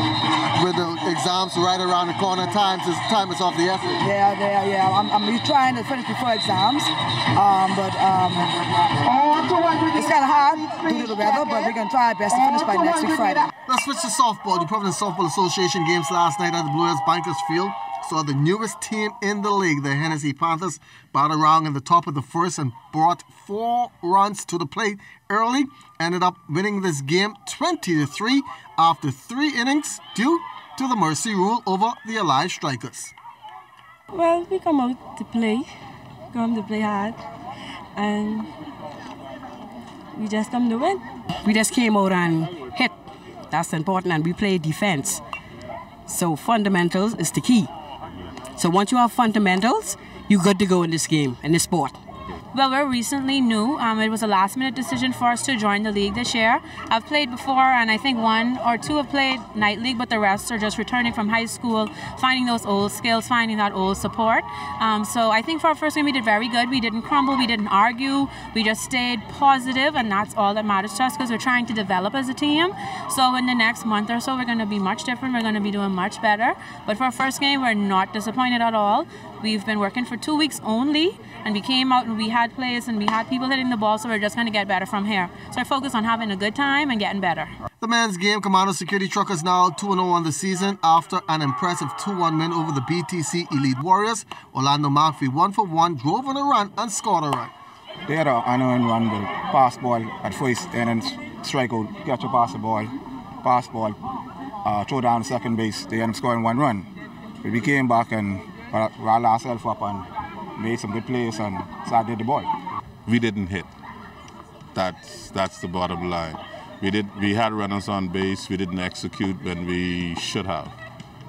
With the exams right around the corner, time is of the essence. Yeah. We're trying to finish before exams, but it's kind of hard due to the weather, but we're going to try our best to finish by next week Friday. Let's switch to softball. The Providence Softball Association games last night at the Blue Hills Bankers Field saw the newest team in the league, the Hennessy Panthers, bat around in the top of the first and brought 4 runs to the plate early. Ended up winning this game 20-3 after 3 innings due to the mercy rule over the Allied Strikers. Well, we come out to play hard, and we just come to win. We just came out and hit. That's important, and we play defense. So fundamentals is the key. So once you have fundamentals, you're good to go in this game, in this sport. Well, we're recently new. It was a last-minute decision for us to join the league this year. I've played before, and I think 1 or 2 have played night league, but the rest are just returning from high school, finding those old skills, finding that old support. So I think for our first game, we did very good. We didn't crumble, we didn't argue. We just stayed positive, and that's all that matters to us because we're trying to develop as a team. So in the next month or so, we're going to be much different. We're going to be doing much better. But for our first game, we're not disappointed at all. We've been working for 2 weeks only, and we came out and we had plays and we had people hitting the ball, so we're just going to get better from here. So I focus on having a good time and getting better. The men's game, Commando Security Truckers now 2-0 on the season after an impressive 2-1 win over the BTC Elite Warriors. Orlando McPhee 1-for-1, drove on a run and scored a run. They had an unknown run, the pass ball at first, and then strike out, catch a pass ball, throw down second base. They ended up scoring 1 run. But we came back and rallied ourselves up and made some good plays and started the ball. We didn't hit. That's the bottom line. We had runners on base. We didn't execute when we should have.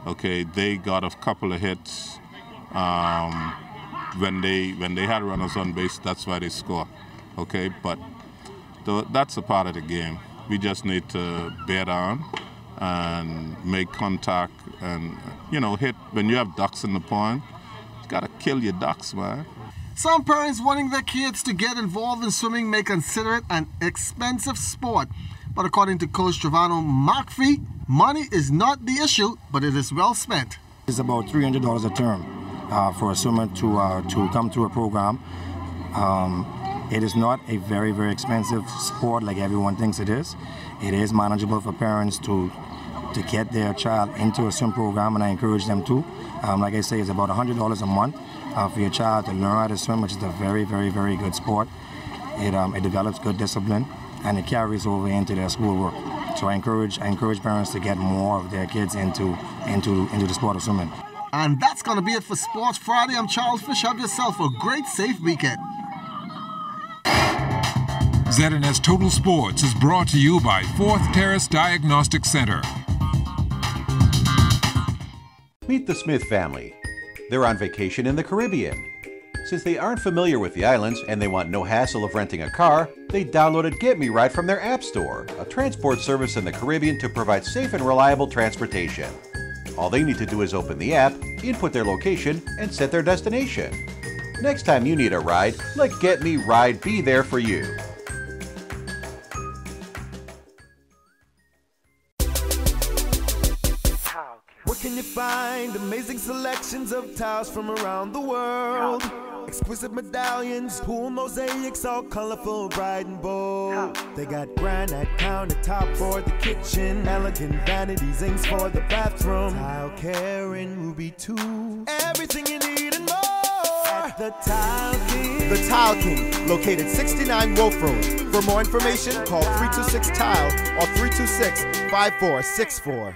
Okay, they got a couple of hits when they had runners on base. That's why they score. Okay, but that's a part of the game. We just need to bear down and make contact and hit. When you have ducks in the pond, you gotta kill your ducks, man. Some parents wanting their kids to get involved in swimming may consider it an expensive sport. But according to Coach Giovanni McPhee, money is not the issue, but it is well spent. It's about $300 a term for a swimmer to come through a program. It is not a very, very expensive sport like everyone thinks it is. It is manageable for parents to get their child into a swim program, and I encourage them to. Like I say, it's about $100 a month for your child to learn how to swim, which is a very, very, very good sport. It develops good discipline, and it carries over into their schoolwork. So I encourage parents to get more of their kids into the sport of swimming. And that's going to be it for Sports Friday. I'm Charles Fish. Have yourself a great, safe weekend. ZNS Total Sports is brought to you by Fourth Terrace Diagnostic Center. Meet the Smith family. They're on vacation in the Caribbean. Since they aren't familiar with the islands and they want no hassle of renting a car, they downloaded Get Me Ride from their app store, a transport service in the Caribbean to provide safe and reliable transportation. All they need to do is open the app, input their location, and set their destination. Next time you need a ride, let Get Me Ride be there for you. Where can you find amazing selections of tiles from around the world? Exquisite medallions, pool mosaics, all colorful, bright and bold. They got granite countertop for the kitchen, elegant vanity zincs for the bathroom, tile care and ruby too. Everything you need and more at The Tile King. The Tile King, located 69 Wolf Road. For more information, call 326-TILE or 326-5464.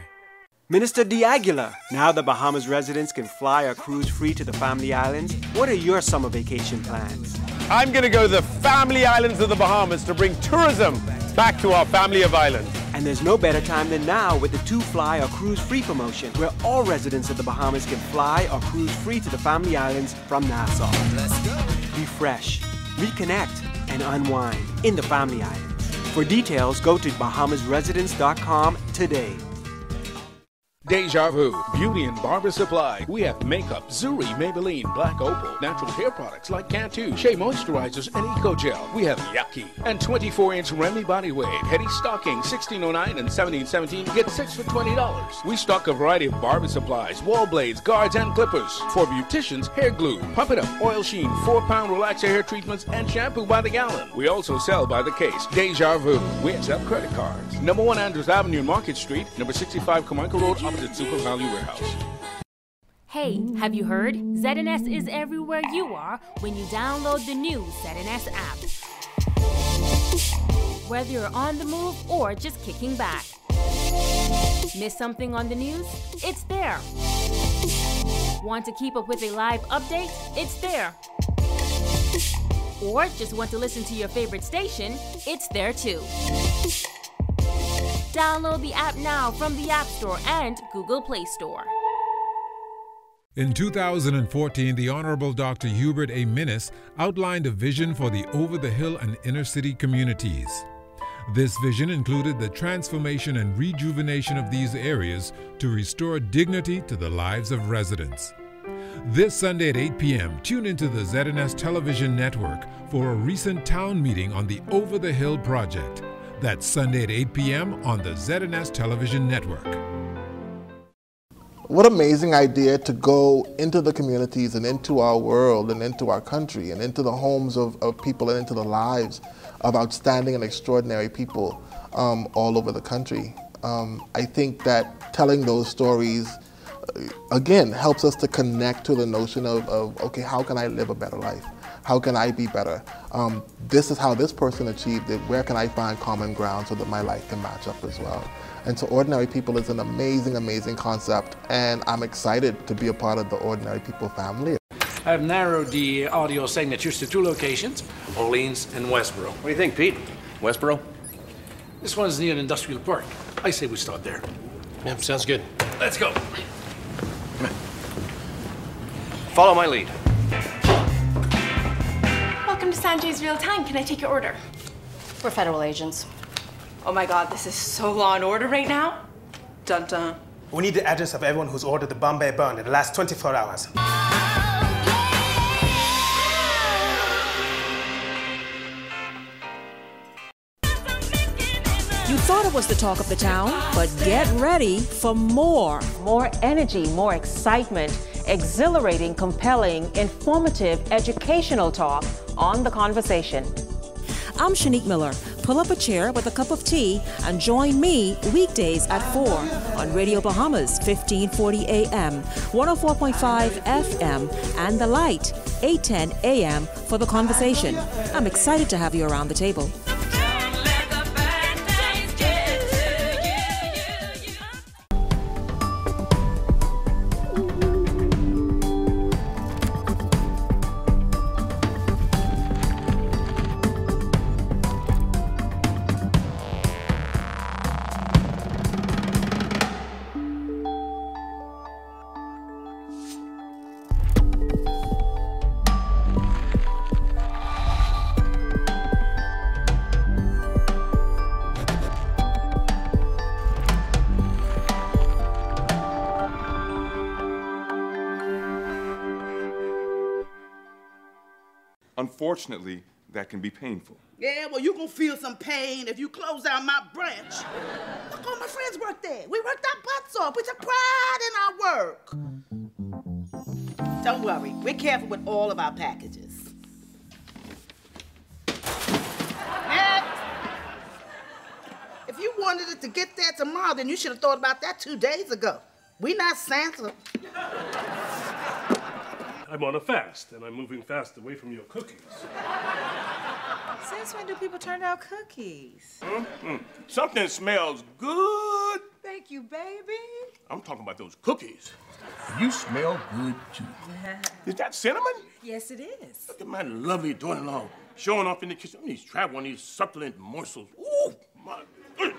Minister D'Aguilar, now the Bahamas residents can fly or cruise free to the Family Islands. What are your summer vacation plans? I'm going to go to the Family Islands of the Bahamas to bring tourism back to our family of islands. And there's no better time than now with the 2 Fly or Cruise Free promotion, where all residents of the Bahamas can fly or cruise free to the Family Islands from Nassau. Let's go. Be fresh, reconnect, and unwind in the Family Islands. For details, go to bahamasresidents.com today. Deja Vu, Beauty and Barber Supply. We have makeup, Zuri, Maybelline, Black Opal, natural hair products like Cantu, Shea Moisturizers, and Eco Gel. We have Yucky and 24-inch Remy Body Wave, Hetty Stocking, 1609 and 1717. Get 6 for $20. We stock a variety of barber supplies, wall blades, guards, and clippers. For beauticians, hair glue, Pump It Up, Oil Sheen, 4-pound relaxer hair treatments, and shampoo by the gallon. We also sell by the case. Deja Vu. We accept credit cards. Number 1 Andrews Avenue, Market Street. Number 65 Carmichael Road, opposite Super Value Warehouse. Hey, have you heard? ZNS is everywhere you are when you download the new ZNS app. Whether you're on the move or just kicking back. Miss something on the news? It's there. Want to keep up with a live update? It's there. Or just want to listen to your favorite station? It's there too. Download the app now from the App Store and Google Play Store. In 2014, the Honorable Dr. Hubert A. Minnis outlined a vision for the over-the-hill and inner-city communities. This vision included the transformation and rejuvenation of these areas to restore dignity to the lives of residents. This Sunday at 8 p.m., tune into the ZNS Television Network for a recent town meeting on the Over the Hill project. That's Sunday at 8 p.m. on the ZNS Television Network. What an amazing idea to go into the communities and into our world and into our country and into the homes of people and into the lives of outstanding and extraordinary people all over the country. I think that telling those stories, again, helps us to connect to the notion of okay, how can I live a better life? How can I be better? This is how this person achieved it. Where can I find common ground so that my life can match up as well? And so Ordinary People is an amazing, amazing concept, and I'm excited to be a part of the Ordinary People family. I've narrowed the audio signatures to 2 locations, Orleans and Westboro. What do you think, Pete? Westboro? This one's near an industrial park. I say we start there. Yeah, sounds good. Let's go. Follow my lead. Welcome to Sanjay's Real Time. Can I take your order? We're federal agents. Oh my God, this is so Law and Order right now. Dun dun. We need the address of everyone who's ordered the Bombay Bun in the last 24 hours. You thought it was the talk of the town, but get ready for more. More energy, more excitement, exhilarating, compelling, informative, educational talk on The Conversation. I'm Shanique Miller. Pull up a chair with a cup of tea and join me weekdays at 4 on Radio Bahamas, 1540 AM, 104.5 FM, and The Light, 810 AM for The Conversation. I'm excited to have you around the table. Unfortunately, that can be painful. Yeah, well, you're gonna feel some pain if you close down my branch. Look, all my friends work there. We worked our butts off. We took pride in our work. Don't worry, we're careful with all of our packages. Next. If you wanted it to get there tomorrow, then you should have thought about that 2 days ago. We not Santa. I'm on a fast, and I'm moving fast away from your cookies. Since when do people turn out cookies? Something smells good. Thank you, baby. I'm talking about those cookies. You smell good, too. Is that cinnamon? Yes, it is. Look at my lovely daughter-in-law showing off in the kitchen. Let me try one of these succulent morsels. Ooh, my goodness.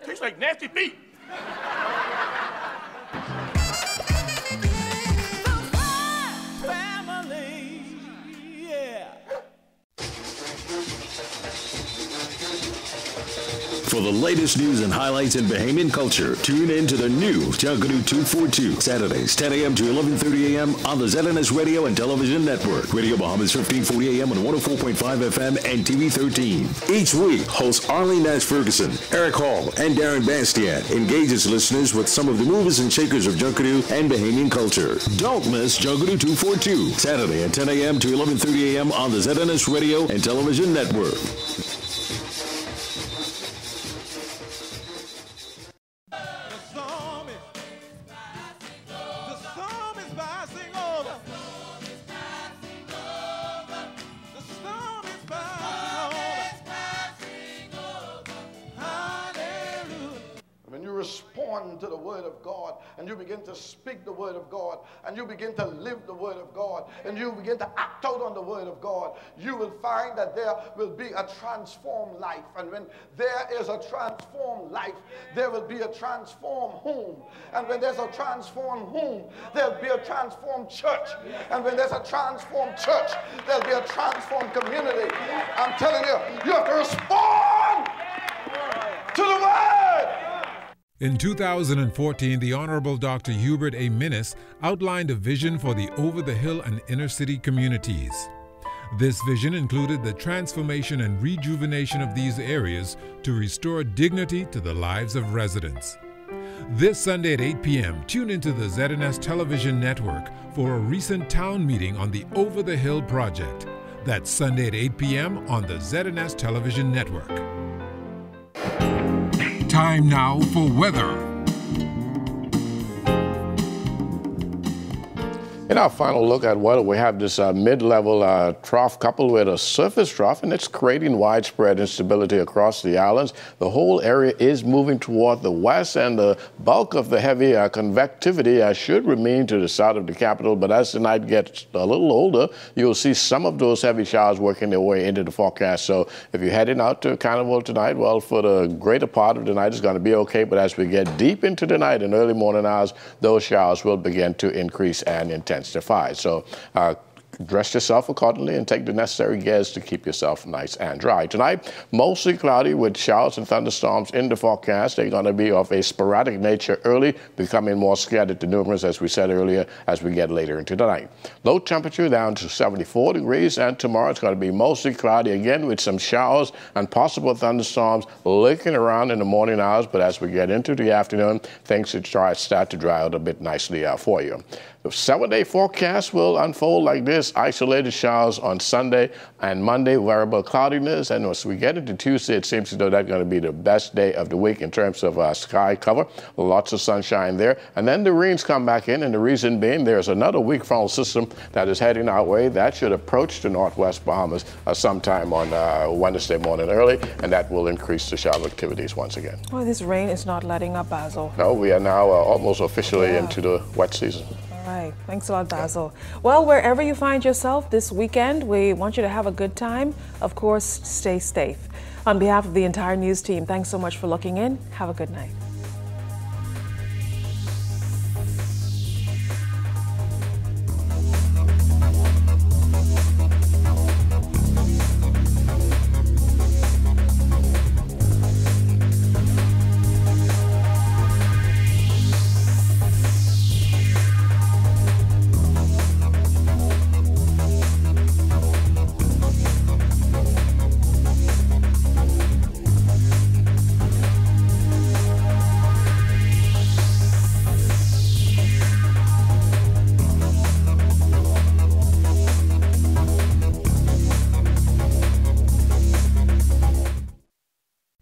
Tastes like nasty feet. Family, yeah. For the latest news and highlights in Bahamian culture, tune in to the new Junkanoo 242, Saturdays, 10 a.m. to 11:30 a.m. on the ZNS Radio and Television Network. Radio Bahamas 1540 a.m. on 104.5 FM and TV 13. Each week, hosts Arlene Nash Ferguson, Eric Hall, and Darren Bastian engages listeners with some of the movers and shakers of Junkanoo and Bahamian culture. Don't miss Junkanoo 242, Saturday at 10 a.m. to 11:30 a.m. on the ZNS Radio and Television Network. To the Word of God, and you begin to speak the Word of God, and you begin to live the Word of God, and you begin to act out on the Word of God, you will find that there will be a transformed life. And when there is a transformed life, there will be a transformed home. And when there's a transformed home, there'll be a transformed church. And when there's a transformed church, there'll be a transformed community. I'm telling you, you have to respond to the Word. In 2014, the Honorable Dr. Hubert A. Minnis outlined a vision for the over-the-hill and inner-city communities. This vision included the transformation and rejuvenation of these areas to restore dignity to the lives of residents. This Sunday at 8 p.m., tune into the ZNS Television Network for a recent town meeting on the Over the Hill project. That's Sunday at 8 p.m. on the ZNS Television Network. Time now for weather. In our final look at weather, we have this mid-level trough coupled with a surface trough, and it's creating widespread instability across the islands. The whole area is moving toward the west, and the bulk of the heavy convectivity should remain to the south of the capital. But as the night gets a little older, you'll see some of those heavy showers working their way into the forecast. So if you're heading out to Carnival tonight, well, for the greater part of the night, it's going to be okay. But as we get deep into the night and early morning hours, those showers will begin to increase and intensify. So dress yourself accordingly and take the necessary gears to keep yourself nice and dry. Tonight, mostly cloudy with showers and thunderstorms in the forecast. They're going to be of a sporadic nature early, becoming more scattered to numerous, as we said earlier, as we get later into the night. Low temperature down to 74 degrees, and tomorrow it's going to be mostly cloudy again with some showers and possible thunderstorms lurking around in the morning hours. But as we get into the afternoon, things should start to dry out a bit nicely for you. The 7-day forecast will unfold like this: isolated showers on Sunday and Monday, variable cloudiness. And as we get into Tuesday, it seems as though that's going to be the best day of the week in terms of sky cover. Lots of sunshine there. And then the rains come back in, and the reason being there's another weak frontal system that is heading our way. That should approach the northwest Bahamas sometime on Wednesday morning early, and that will increase the shower activities once again. Well, this rain is not letting up, Basil. No, we are now almost officially into the wet season. All right. Thanks a lot, Basil. Well, wherever you find yourself this weekend, we want you to have a good time. Of course, stay safe. On behalf of the entire news team, thanks so much for looking in. Have a good night.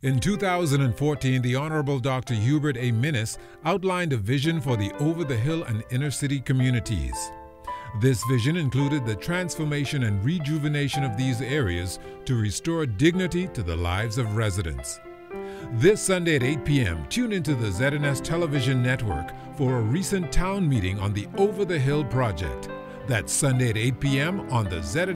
In 2014, the Honorable Dr. Hubert A. Minnis outlined a vision for the over-the-hill and inner-city communities. This vision included the transformation and rejuvenation of these areas to restore dignity to the lives of residents. This Sunday at 8 p.m., tune into the ZNS Television Network for a recent town meeting on the Over the Hill project. That's Sunday at 8 p.m. on the ZNS